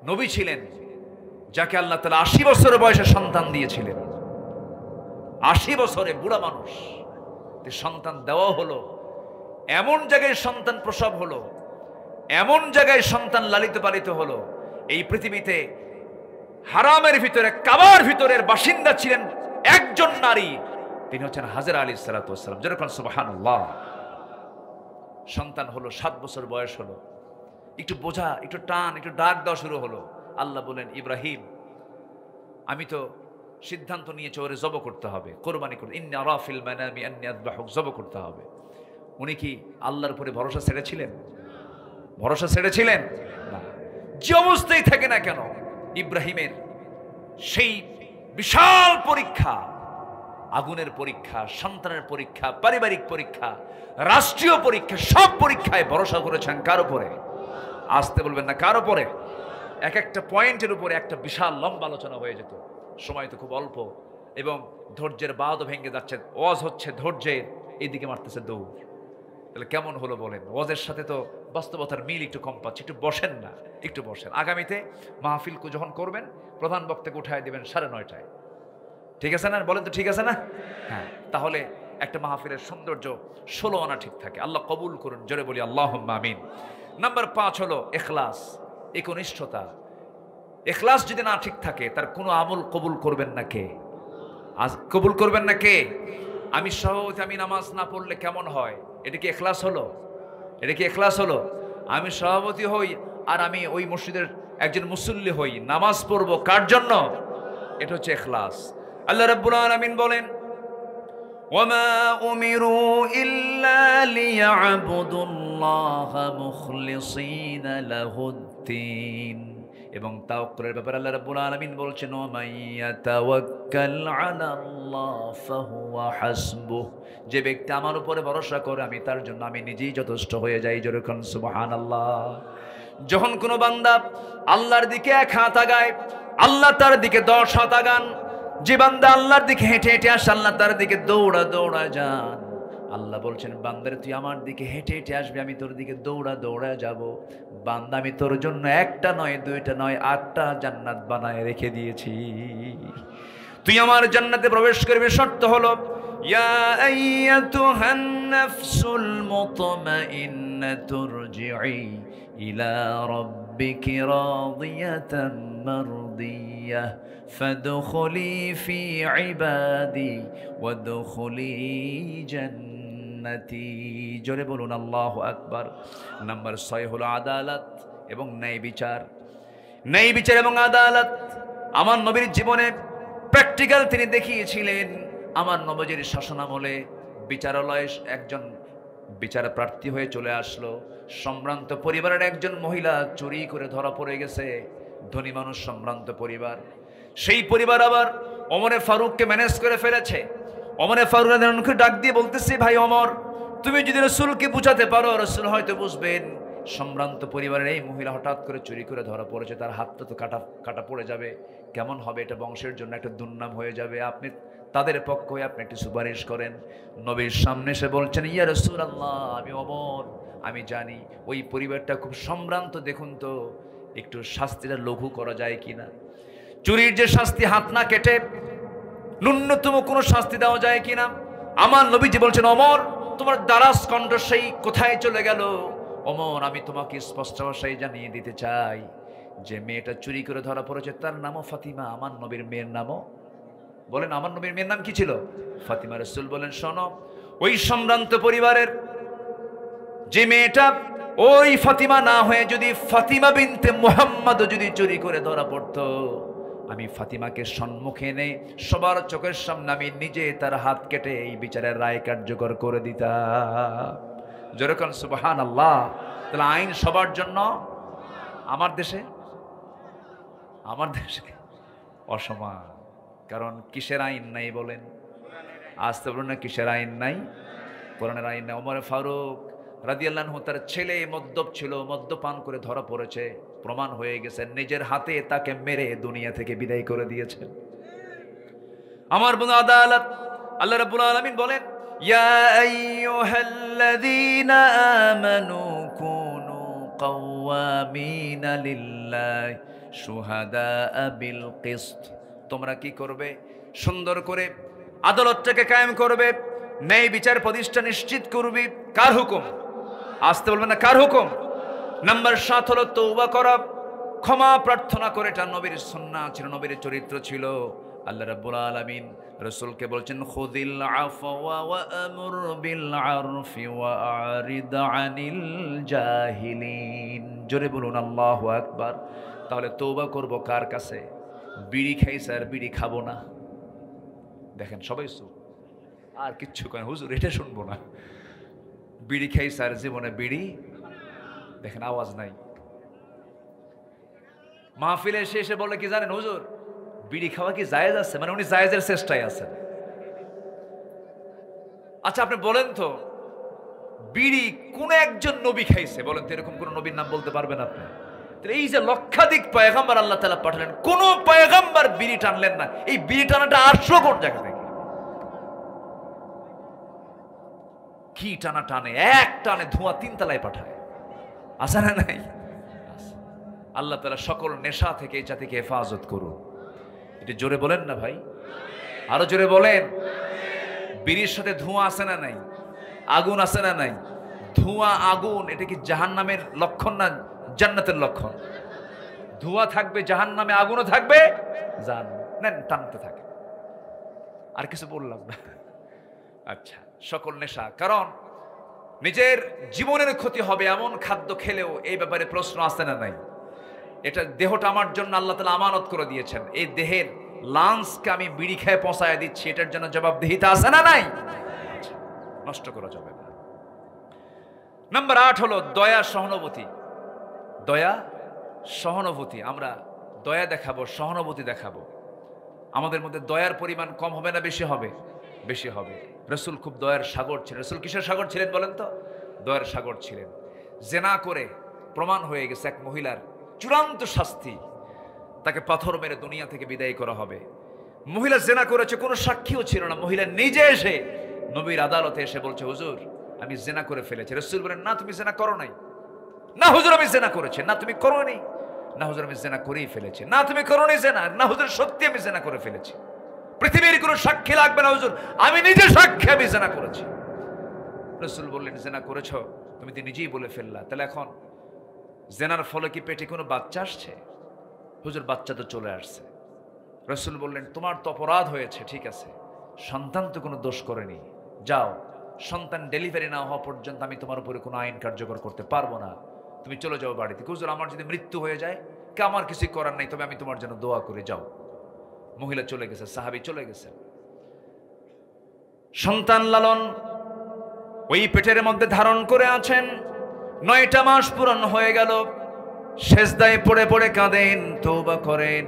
নবী ছিলেন যাকে আল্লাহ তাআলা 80 বছরের বয়সে সন্তান দিয়েছিলেন। 80 বছরে বুড়া মানুষ, সন্তান দেওয়া হলো, এমন জায়গায় সন্তান প্রসব হলো, এমন জায়গায় সন্তান লালিত পালিত হলো। এই পৃথিবীতে হারামের ভিতরে, কাবার ভিতরের বাসিন্দা ছিলেন একজন নারী, তিনি হচ্ছেন হাজেরা আলাইহিস সালাতু ওয়াস সালাম। যেরকম সুবহানাল্লাহ। সন্তান হলো, 7 বছর বয়স হলো, একটু বোঝা, একটু টান, একটু ডাক দেওয়া শুরু হলো। আল্লাহ বলেন, ইব্রাহিম, আমি তো সিদ্ধান্ত নিয়েছি ওরে জব করতে হবে, কোরবানি করতে, ইন্নী আরা ফিল মানামি আন্নী আযবাহুক, জব করতে হবে। উনি কি আল্লাহর উপরে ভরসা ছেড়েছিলেন? ভরসা ছেড়েছিলেন না। যে অবস্থায় থাকে না কেন, ইব্রাহিমের সেই বিশাল পরীক্ষা, আগুনের পরীক্ষা, সন্তানের পরীক্ষা, পারিবারিক পরীক্ষা, রাষ্ট্রীয় পরীক্ষা, সব পরীক্ষায় ভরসা করেছেন কার উপরে? আসতে বলবেন না, কার উপরে? এক একটা পয়েন্টের উপরে একটা বিশাল লম্বা আলোচনা হয়ে যেত। সময় তো খুব অল্প, এবং ধৈর্যের বাঁধও ভেঙে যাচ্ছে। ওয়াজ হচ্ছে ধৈর্যের, এইদিকে মারতেছে দৌড়। তাহলে কেমন হলো বলেন? ওয়াজের সাথে তো বাস্তবতার মিল একটু কম পাচ্ছে। একটু বসেন না, একটু বসেন। আগামীতে মাহফিল যখন করবেন, প্রধান বক্তাকে উঠায় দেবেন 9:30টায়। ঠিক আছে না? বলেন তো ঠিক আছে না? হ্যাঁ, তাহলে একটা মাহফিলের সৌন্দর্য 16 আনা ঠিক থাকে। আল্লাহ কবুল করুন, জোরে বলি আল্লাহুম্মা আমিন। নাম্বার 5 হলো ইখলাস, একনিষ্ঠতা। ইখলাস যদি না ঠিক থাকে, তার কোনো আমল কবুল করবেন না কে? কবুল করবেন না কে? আমি সহজ, আমি নামাজ না পড়লে কেমন হয়? এটা কি ইখলাস হলো? এটা কি ইখলাস হলো? আমি সভাপতি হই আর আমি ওই মসজিদের একজন মুসল্লি হই, নামাজ পড়বো কার জন্য? এটা হচ্ছে ইখলাস। আল্লাহ রাব্বুল আলামিন বলেন, ওয়ামা উমিরু ইল্লা লিয়াবুদুল্লাহা মুখলিসিনা লাহুদ্দিন। এবং তাওয়াক্কুলের ব্যাপারে আল্লাহ রাব্বুল আলামিন বলছেন, ওয়ামাইয়াতাওয়াক্কাল আলাল্লাহ ফাহুয়া হাসবুহ। যে ব্যক্তি আমার উপরে ভরসা করে, আমি তার জন্য আমি নিজেই যথেষ্ট হয়ে যাই। যেরকম সুবহানাল্লাহ। যখন কোনো বান্দা আল্লাহর দিকে 1 হাত আগায়, আল্লাহ তার দিকে 10 হাত আগান। যে বান্দা আল্লাহর দিকে হেঁটে হেঁটে আসে, আল্লাহ তার দিকে দৌড়া দৌড়া যান। আল্লাহ বলছেন, বান্দারে তুই আমার দিকে হেঁটে হেঁটে আসবি, আমি তোর দিকে দৌড়া দৌড়া যাব। বান্দা, আমি তোর জন্য 1টা নয়, 2টা নয়, 8টা জান্নাত বানায় রেখে দিয়েছি। তুই আমার জান্নাতে প্রবেশ করবি, শর্ত হলো, ইয়া আইয়াতুহান নাফসুল মুতমাইন্নাতু ইরজিই ইলা রাব্বিকি রাদিয়াতাম মারদিয়াহ ফাদখুলি ফি ইবাদি ওয়াদখুলি জান্নাতি। জোরে বলুন আল্লাহু আকবার। নাম্বার 6 হলো আদালত এবং ন্যায় বিচার। ন্যায় বিচার এবং আদালত আমার নবীর জীবনে প্র্যাকটিক্যাল তিনি দেখিয়েছিলেন। আমার নবীর শাসনামলে বিচারালয়ে একজন বিচার প্রার্থী হয়ে চলে আসলো। সম্ভ্রান্ত পরিবারের একজন মহিলা চুরি করে ধরা পড়ে গেছে। ধনী মানুষ, সম্ভ্রান্ত পরিবার। সেই পরিবার আবার ওমরে ফারুককে ম্যানেজ করে ফেলেছে। ওমরে ফারুককে ডাক দিয়ে বলতেছে, ভাই ওমর, তুমি যদি রাসূলকে বুঝাতে পারো, রাসূল হয়তো বুঝবেন। সম্ভ্রান্ত পরিবারের এই মহিলা হঠাৎ করে চুরি করে ধরা পড়েছে, তার হাতটা তো কাটা পড়ে যাবে। কেমন হবে? এটা বংশের জন্য একটা দুর্নাম হয়ে যাবে। আপনি তাদের পক্ষ হয়ে আপনি একটু সুপারিশ করেন। নবীর সামনে এসে বলছেন, ইয়া রাসূলুল্লাহ, আমি ওমর, আমি জানি ওই পরিবারটা খুব সম্ভ্রান্ত, দেখুন তো একটু শাস্তিটা লঘু করা যায় কিনা। চুরির যে শাস্তি, হাত না কেটে ন্যূনতম কোনো শাস্তি দেওয়া যায় কিনা। আমার নবীজি বলছেন, ওমর, তোমার দারাজ কণ্ঠ সেই কোথায় চলে গেল? ওমর, আমি তোমাকে স্পষ্ট ভাষায় জানিয়ে দিতে চাই, যে মেয়েটা চুরি করে ধরা পড়েছে তার নামও ফাতিমা। আমার নবীর মেয়ের নামও, বলেন, আমার নবীর মেয়ের নাম কি ছিল? ফাতিমা। রাসূল বলেন, শোনো, ওই সম্ভ্রান্ত পরিবারের যে মেয়েটা ওই ফাতিমা না হয়ে যদি ফাতিমা বিনতে মুহাম্মদ যদি চুরি করে ধরা পড়তো, আমি ফাতিমাকে সম্মুখে এনে সবার চোখের সামনে আমি নিজে তার হাত কেটে এই বিচারের রায় কার্যকর করে দিতাম। যেরকম সুবহানাল্লাহ। তাহলে আইন সবার জন্য। আমার দেশে অসমান। কারণ কিসের আইন নাই বলেন? আসতে বলুন না, কিসের আইন নাই? কোরআনের আইন নাই। ওমর ফারুক রাদিয়াল্লাহু আনহু তার ছেলে মদ্যপ ছিল, মদ্যপান করে ধরা পড়েছে, প্রমাণ হয়ে গেছে, নিজের হাতে তাকে মেরে দুনিয়া থেকে বিদায় করে দিয়েছেন। আমার বন্ধু আদালত, আল্লাহ রাব্বুল আলামিন বলেন, ইয়া আইয়ুহাল্লাযীনা আমানু কুনু কাওয়ামিনা লিল্লাহি শুহাদাআ বিল কিসত। তোমরা কি করবে? সুন্দর করে আদালতটাকে কায়েম করবে, ন্যায় বিচার প্রতিষ্ঠা নিশ্চিত করবে। কার হুকুম? আসতে বলবেন না, কার হুকুম? নাম্বার 7 হলো তওবা করা, ক্ষমা প্রার্থনা করে। এটা নবীর সুন্নাহ ছিল, নবীর চরিত্র ছিল। আল্লাহ রাব্বুল আলামিন রাসূলকে বলছেন, খুযিল আফওয়া ওয়া আমুর বিল আরফি ওয়া আরিদ আনিল জাহিলিন। জোরে বলুন আল্লাহু আকবার। তাহলে তওবা করব কার কাছে? বিড়ি খাই স্যার, বিড়ি খাবো না। দেখেন সবাই চুপ, আর কিচ্ছু কয় হুজুর এটা শুনবো না। বিড়ি খাই স্যার, জীবনে বিড়ি, দেখেন আওয়াজ নাই। মাহফিলে এসে এসে বলে কি জানেন, হুজুর বিড়ি খাওয়া কি জায়েজ আছে? মানে উনি জায়েজের চেষ্টায় আছেন। আচ্ছা আপনি বলেন তো, বিড়ি কোন একজন নবী খাইছে বলেন তো? এরকম কোন নবীর নাম বলতে পারবেন আপনি? এই যে লক্ষাধিক পয়গম্বর আল্লাহ তাআলা পাঠালেন, কোন পয়গম্বর বিড়ি টানলেন না। এই বিড়ি টানাটা আসলো কোন জায়গা থেকে? কি টানা টানে, এক টানে ধোঁয়া 3 তলায় পাঠায়, আছে না নাই? আল্লাহ তাআলা সকল নেশা থেকে এই জাতিকে হেফাজত করুন। এটা জোরে বলেন না ভাই, আরো জোরে বলেন। বিড়ির সাথে ধোঁয়া আছে না নাই? আগুন আছে না নাই? ধোঁয়া আগুন, এটা কি জাহান্নামের লক্ষণ না জান্নাতের লক্ষণ? ধোঁয়া থাকবে জাহান্নামে, আগুনও থাকবে জাহান্নামে, টানতে থাকে। আর কিছু বললাম না? আচ্ছা, সকল নেশা, কারণ নিজের জীবনের ক্ষতি হবে এমন খাদ্য খেলেও এই ব্যাপারে প্রশ্ন আসে না নাই? এটা দেহটা আমার জন্য আল্লাহ তাআলা আমানত করে দিয়েছেন, এই দেহের লাঞ্চকে আমি বিড়ি খেয়ে পৌঁছায় দিচ্ছি, এটার জন্য জবাবদিহিতা আছে না নাই? নষ্ট করা যাবে না। নাম্বার 8 হলো দয়া সহানুভূতি। দয়া সহানুভূতি, আমরা দয়া দেখাবো, সহানুভূতি দেখাবো। আমাদের মধ্যে দয়ার পরিমাণ কম হবে না বেশি হবে? বেশি হবে। রাসূল খুব দয়ার সাগর ছিলেন। রাসূল কিসের সাগর ছিলেন বলেন তো? দয়ার সাগর ছিলেন। জেনা করে প্রমাণ হয়ে গেছে এক মহিলার চূড়ান্ত শাস্তি, তাকে পাথর মেরে দুনিয়া থেকে বিদায় করা হবে। মহিলা জেনা করেছে, কোনো সাক্ষীও ছিল না। মহিলা নিজে এসে নবীর আদালতে এসে বলছে, হুজুর আমি জেনা করে ফেলেছি। রাসূল বলেন, না তুমি জেনা করো নাই। না হুজুর আমি জেনা করেছি। না তুমি করোনি। না হুজুর আমি জেনা করেই ফেলেছি। না তুমি করোনি জেনা। না হুজুর সত্যি আমি জেনা করে ফেলেছি। পৃথিবীর কোনো সাক্ষী লাগবে না হুজুর, আমি নিজে সাক্ষী আমি জেনা করেছি। রাসূল বললেন, জেনা করেছো তুমি তো নিজেই বলে ফেললা, তাহলে এখন জেনার ফলে কি পেটে কোনো বাচ্চা আসছে? হুজুর বাচ্চা তো চলে আসছে। রাসূল বললেন, তোমার তো অপরাধ হয়েছে, ঠিক আছে, সন্তান তো কোনো দোষ করেনি, যাও সন্তান ডেলিভারি না হওয়া পর্যন্ত আমি তোমার উপরে কোনো আইন কার্যকর করতে পারবো না, তুমি চলে যাও বাড়িতে। হুজুর আমার যদি মৃত্যু হয়ে যায় কে, আমার কিছুই করার নাই, তবে আমি তোমার জন্য দোয়া করে যাও। মহিলা চলে গেছে, সাহাবী চলে গেছে। সন্তান লালন ওই পেটের মধ্যে ধারণ করে আছেন, 9টা মাস পূরণ হয়ে গেল। সেজদায় পড়ে পড়ে কাঁদেন, তওবা করেন,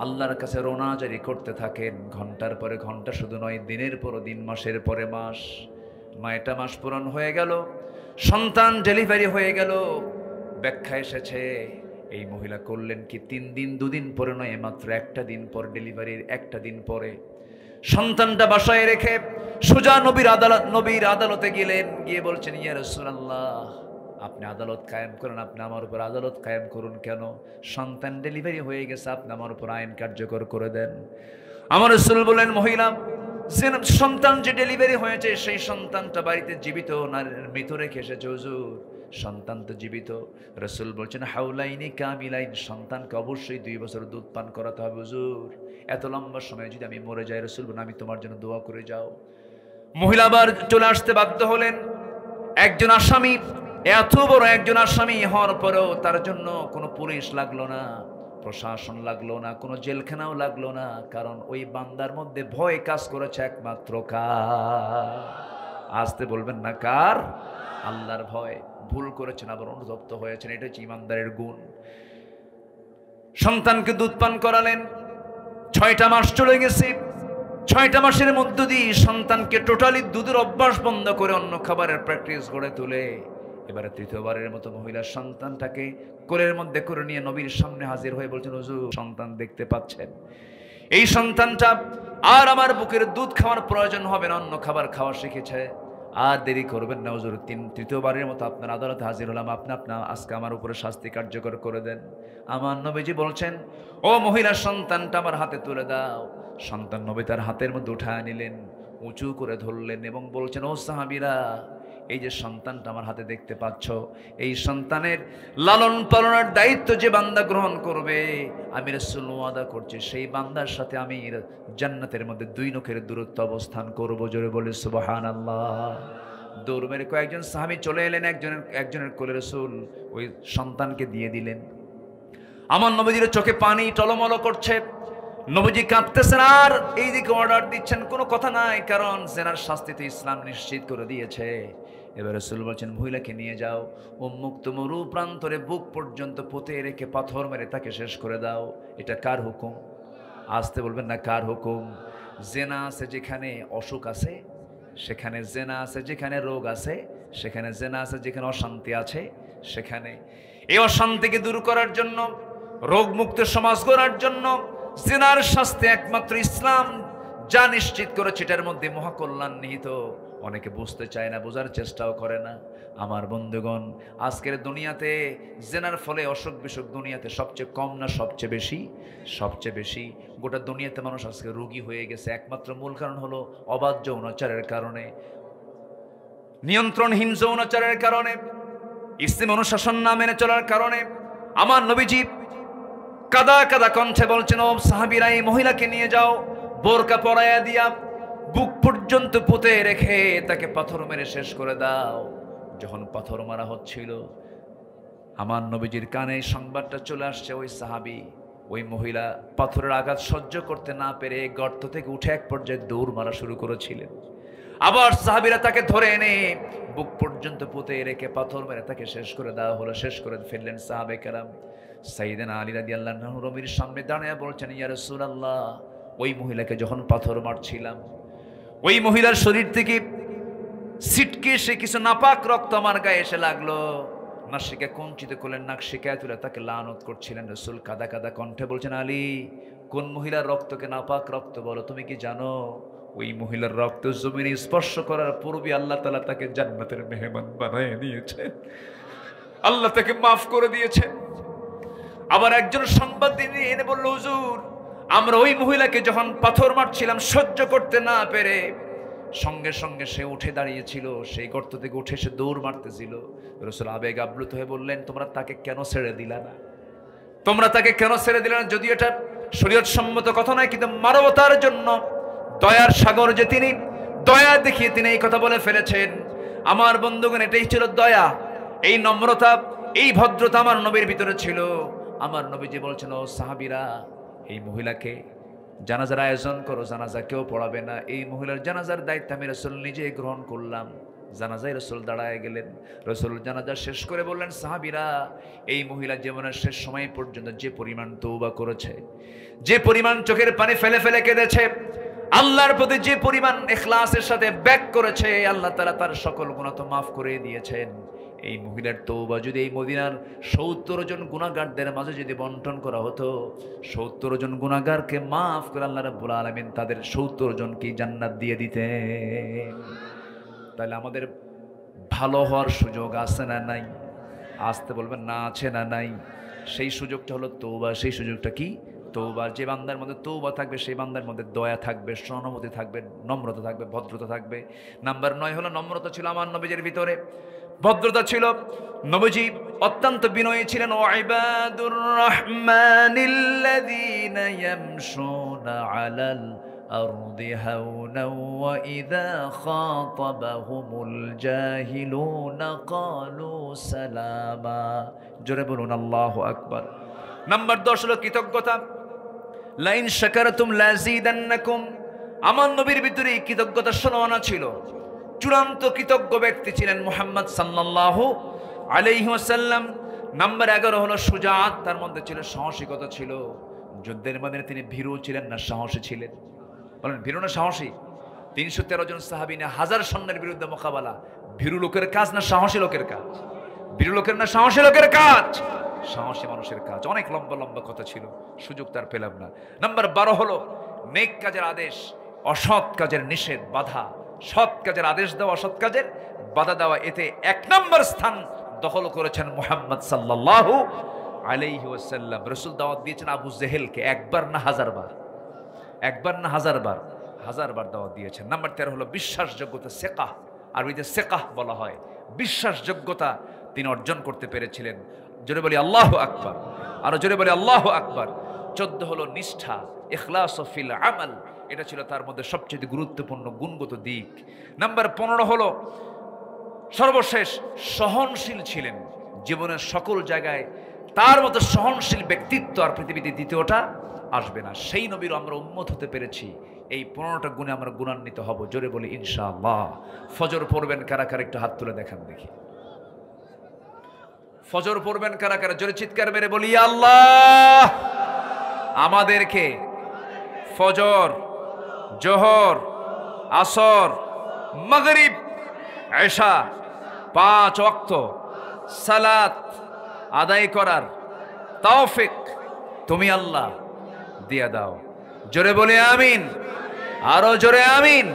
আল্লাহর কাছে রোনাজারি করতে থাকেন, ঘন্টার পরে ঘন্টা, শুধু নয় দিনের পর দিন, মাসের পরে মাস। 9টা মাস পূরণ হয়ে গেল, সন্তান ডেলিভারি হয়ে গেল। ব্যাখ্যা এসেছে, এই মহিলা করলেন কি 3 দিন 2 দিন পরে নয়, মাত্র 1টা দিন পর, ডেলিভারির 1টা দিন পরে সন্তানটা বাসায় রেখে সোজা নবীর আদালতে গেলেন। গিয়ে বলছেন, ইয়া রাসূলুল্লাহ আপনি আদালত কায়েম করেন, আপনি আমার উপর আদালত কায়েম করুন। কেন? সন্তান ডেলিভারি হয়ে গেছে, আপনি আমার উপর আইন কার্যকর করে দেন। আমার রাসূল বলেন, মহিলা সন্তান যে ডেলিভারি হয়েছে সেই সন্তানটা বাড়িতে জীবিত না মৃত রেখে এসেছে। হুজুর সন্তান তো জীবিত। রাসূল বলছেন, হাউলাইনি কামিলাইন, সন্তানকে অবশ্যই 2 বছর দুধ পান করাতে হবে। হুজুর এত লম্বা সময় যদি আমি মরে যাই, রাসূল বলেন আমি তোমার জন্য দোয়া করে যাও। মহিলা আবার চলে আসতে বাধ্য হলেন। একজন আসামি, এত বড় একজন আসামি হওয়ার পরেও তার জন্য কোনো পুলিশ লাগলো না, প্রশাসন লাগলো না, কোনো জেলখানাও লাগলো না, কারণ ওই বান্দার মধ্যে ভয় কাজ করেছে একমাত্র কার? আসতে বলবেন না কার? আল্লাহর ভয়। ভুল করেছেন আবার অনুতপ্ত হয়েছেন, এটা হচ্ছে ইমানদারের গুণ। সন্তানকে দুধ পান করালেন, 6টা মাস চলে গেছে। 6টা মাসের মধ্য দিয়ে সন্তানকে টোটালি দুধের অভ্যাস বন্ধ করে অন্য খাবারের প্র্যাকটিস গড়ে তুলে এবারে তৃতীয়বারের মতো মহিলার সন্তানটাকে কোলের মধ্যে করে নিয়ে নবীর সামনে হাজির হয়ে বলছেন, হুজুর সন্তান দেখতে পাচ্ছেন, এই সন্তানটা আর আমার বুকের দুধ খাওয়ার প্রয়োজন হবে না, অন্য খাবার খাওয়া শিখেছে, আর দেরি করবেন না হুজুর, তৃতীয়বারের মতো আপনার আদালতে হাজির হলাম, আপনি আজকে আমার উপরে শাস্তি কার্যকর করে দেন। আমার নবীজি বলছেন, ও মহিলার সন্তানটা আমার হাতে তুলে দাও। সন্তান নবী তার হাতের মধ্যে উঠায় নিলেন, উঁচু করে ধরলেন এবং বলছেন, ও সাহাবীরা, এই যে সন্তানটা আমার হাতে দেখতে পাচ্ছ, এই সন্তানের লালন পালনের দায়িত্ব যে বান্দা গ্রহণ করবে, আমি রাসূল ওয়াদা করছি সেই বান্দার সাথে আমি জান্নাতের মধ্যে 2 নখের দূরত্ব অবস্থান করব। জোরে বলে সুবহানাল্লাহ। দৌড় মেরে কয়েকজন সাহাবী চলে এলেন, একজনের কোলে রাসূল ওই সন্তানকে দিয়ে দিলেন। আমার নবীজির চোখে পানি টলমল করছে, নবীজি কাঁদতেছেন আর এইদিকে অর্ডার দিচ্ছেন, কোনো কথা নাই, কারণ জেনার শাস্তিতে ইসলাম নিশ্চিত করে দিয়েছে। এবার রাসূল বলছেন, মহিলাকে নিয়ে যাও, উন্মুক্ত মরু প্রান্তরে বুক পর্যন্ত পুঁতে রেখে পাথর মেরে তাকে শেষ করে দাও। এটা কার হুকুম? আসতে বলবেন না, কার হুকুম? জেনা আছে যেখানে অসুখ আছে সেখানে, জেনা আছে যেখানে রোগ আছে সেখানে, জেনা আছে যেখানে অশান্তি আছে সেখানে। এই অশান্তিকে দূর করার জন্য, রোগমুক্ত সমাজ গড়ার জন্য জিনার শাস্তি একমাত্র ইসলাম যা নিশ্চিত করেছে এটার মধ্যে মহাকল্যাণ নিহিত। অনেকে বুঝতে চায় না, বোঝার চেষ্টাও করে না। আমার বন্ধুগণ, আজকের দুনিয়াতে জেনার ফলে অসুখ বিসুখ দুনিয়াতে সবচেয়ে কম না সবচেয়ে বেশি? সবচেয়ে বেশি। গোটা দুনিয়াতে মানুষ আজকে রোগী হয়ে গেছে, একমাত্র মূল কারণ হলো অবাধ যৌনাচারের কারণে, নিয়ন্ত্রণহীন যৌনাচারের কারণে, ইসলাম অনুশাসন না মেনে চলার কারণে। আমার নবীজি কাদা কাদা কণ্ঠে বলছেন, ও সাহাবীরা, এই মহিলাকে নিয়ে যাও, বোরকা পরাইয়া দিয়া বুক পর্যন্ত পুঁতে রেখে তাকে পাথর মেরে শেষ করে দাও। যখন পাথর মারা হচ্ছিল, আমার নবীজির কানে সংবাদটা চলে আসছে, ওই সাহাবী, ওই মহিলা পাথরের আঘাত সহ্য করতে না পেরে গর্ত থেকে উঠে এক পর্যায়ে দৌড় মারা শুরু করেছিলেন। আবার সাহাবীরা তাকে ধরে এনে বুক পর্যন্ত পুঁতে রেখে পাথর মেরে তাকে শেষ করে দেওয়া হলো, শেষ করে ফেললেন। সাহাবে কেরাম সাইয়েদনা আলী রাদিয়াল্লাহু আনহু নবীর সামনে দাঁড়িয়ে বলছেন, ইয়া রাসূলুল্লাহ, ওই মহিলাকে যখন পাথর মারছিলাম, ওই মহিলার শরীর থেকে ছিটকে এসে কিছু নাপাক রক্ত আমার গায়ে এসে লাগলো। নাসিকা কুঞ্চিত করলেন, নাক শিকায় তুলে তাকে লানত করছিলেন। রাসূল কাদা কাদা কণ্ঠে বলছেন, আলী, কোন মহিলার রক্তকে নাপাক রক্ত বলো? তুমি কি জানো ওই মহিলার রক্ত জমিনে স্পর্শ করার পূর্বে আল্লাহ তাআলা তাকে জান্নাতের মেহমান বানিয়ে দিয়েছেন, আল্লাহ তাকে মাফ করে দিয়েছেন। আবার একজন সংবাদ দিয়ে এনে বলল, হুজুর, আমরা ওই মহিলাকে যখন পাথর মারছিলাম সহ্য করতে না পেরে সঙ্গে সঙ্গে সে উঠে দাঁড়িয়েছিল, সেই গর্ত থেকে উঠে সে দৌড় মারতেছিল। রাসূল আবেগ আপ্লুত হয়ে বললেন, তোমরা তাকে কেন ছেড়ে দিলা না? তোমরা তাকে কেন ছেড়ে দিলে না? যদি এটা শরীয়ত সম্মত কথা নয়, কিন্তু মানবতার জন্য দয়ার সাগর যে তিনি, দয়া দেখিয়ে তিনি এই কথা বলে ফেলেছেন। আমার বন্ধুগণ, এটাই ছিল দয়া, এই নম্রতা, এই ভদ্রতা আমার নবীর ভিতরে ছিল। আমার নবীজি বলছেন, ও সাহাবীরা, এই মহিলাকে জানাজার আয়োজন করো, জানাজা কেউ পড়াবে না, এই মহিলার জানাজার দায়িত্ব আমি রাসূল নিজে গ্রহণ করলাম। জানাজায় রাসূল দাঁড়ায় গেলেন। রাসূল জানাজা শেষ করে বললেন, সাহাবীরা, এই মহিলা জীবনের শেষ সময় পর্যন্ত যে পরিমাণ তওবা করেছে, যে পরিমাণ চোখের পানি ফেলে ফেলে কেঁদেছে, আল্লাহর প্রতি যে পরিমাণ ইখলাসের সাথে ব্যাক করেছে, আল্লাহ তাআলা তার সকল গুনাহ তো মাফ করে দিয়েছেন। এই মহিলার তওবা যদি এই মদিনার ৭০ জন গুনাহগারদের মাঝে যদি বন্টন করা হতো, ৭০ জন গুনাহগারকে মাফ করে আল্লাহ রাব্বুল আলামিন তাদের ৭০ জনকে জান্নাত দিয়ে দিতেন। তাহলে আমাদের ভালো হওয়ার সুযোগ আছে না নাই? আসতে বলবেন না, আছে না নাই? সেই সুযোগটা হলো তওবা। সেই সুযোগটা কি? তওবা। যে বান্দার মধ্যে তওবা থাকবে, সেই বান্দার মধ্যে দয়া থাকবে, সহানুভূতি থাকবে, নম্রতা থাকবে, ভদ্রতা থাকবে। নাম্বার 9 হলো নম্রতা ছিল আমার নবীজির ভিতরে, ভদ্রতা ছিল। নবীজি অত্যন্ত বিনয়ী ছিলেন। ওয়াইবাদুর রহমানিল্লাযীনা ইয়ামশুনা আলাল আরদি হাওনা ওয়া ইযা খাতাবাহুমুল জাহিলুনা ক্বালু সালামা। জোরে বলুন আল্লাহু আকবার। নাম্বার 10 হলো কৃতজ্ঞতা। লাইন শাকারতুম লাযীদান্নাকুম। আমার নবীর ভিতরে কৃতজ্ঞতার সনমানা ছিল। চূড়ান্ত কৃতজ্ঞ ব্যক্তি ছিলেন মুহাম্মদ সাল্লাল্লাহু আলাইহি ওয়াসাল্লাম। নাম্বার 11 হলো সুজাত। তার মধ্যে ছিল সাহসিকতা ছিল। যুদ্ধের মধ্যে তিনি ভীরু ছিলেন না সাহসী ছিলেন? বলেন, ভীরু না সাহসী? 313 জন সাহাবী না 1000 সৈন্যের বিরুদ্ধে মোকাবেলা ভীরু লোকের কাজ না সাহসী লোকের কাজ? বীর লোকের না সাহসী লোকের কাজ, সাহসী মানুষের কাজ। অনেক লম্বা লম্বা কথা ছিল, সুযোগ তার পেলাম না। নাম্বার 12 হলো নেক কাজের আদেশ, অসৎ কাজের নিষেধ বাধা। সৎ কাজের আদেশ দেওয়া, অসৎ কাজের বাধা দেওয়া, এতে 1 নম্বর স্থান দখল করেছেন মুহাম্মদ সাল্লাল্লাহু আলাইহি ওয়াসাল্লাম। রাসূল দাওয়াত দিয়েছেন আবু জেহেলকে, একবার না হাজারবার, একবার না হাজারবার, হাজারবার দাওয়াত দিয়েছেন। নাম্বার 13 হলো বিশ্বাসযোগ্যতা, সেকাহ, আরবিতে সেকাহ বলা হয়। বিশ্বাসযোগ্যতা তিনি অর্জন করতে পেরেছিলেন। জোরে বলি আল্লাহু আকবার, আরো জোরে বলি আল্লাহু আকবার। 14 হলো নিষ্ঠা, ইখলাস ফিল আমাল, এটা ছিল তার মধ্যে সবচেয়ে গুরুত্বপূর্ণ গুণগত দিক। নাম্বার 15 হলো সর্বশেষ সহনশীল ছিলেন। জীবনের সকল জায়গায় তার মতো সহনশীল ব্যক্তিত্ব আর পৃথিবীতে দ্বিতীয়টা আসবে না। সেই নবীর আমরা উম্মত হতে পেরেছি, এই 15টা গুণে আমরা গুণান্বিত হব। জোরে বলি ইনশাআল্লাহ। ফজর পড়বেন কারা কারা, একটু হাত তুলে দেখান দেখি। ফজর পড়বেন কারা কারা, জোরে চিৎকার মেরে বলি আল্লাহ। আমাদেরকে ফজর, জোহর, আসর, মাগরিব, এশা 5 ওয়াক্ত সালাত আদায় করার তৌফিক তুমি আল্লাহ দিয়া দাও। জোরে বলে আমিন, আরো জোরে আমিন।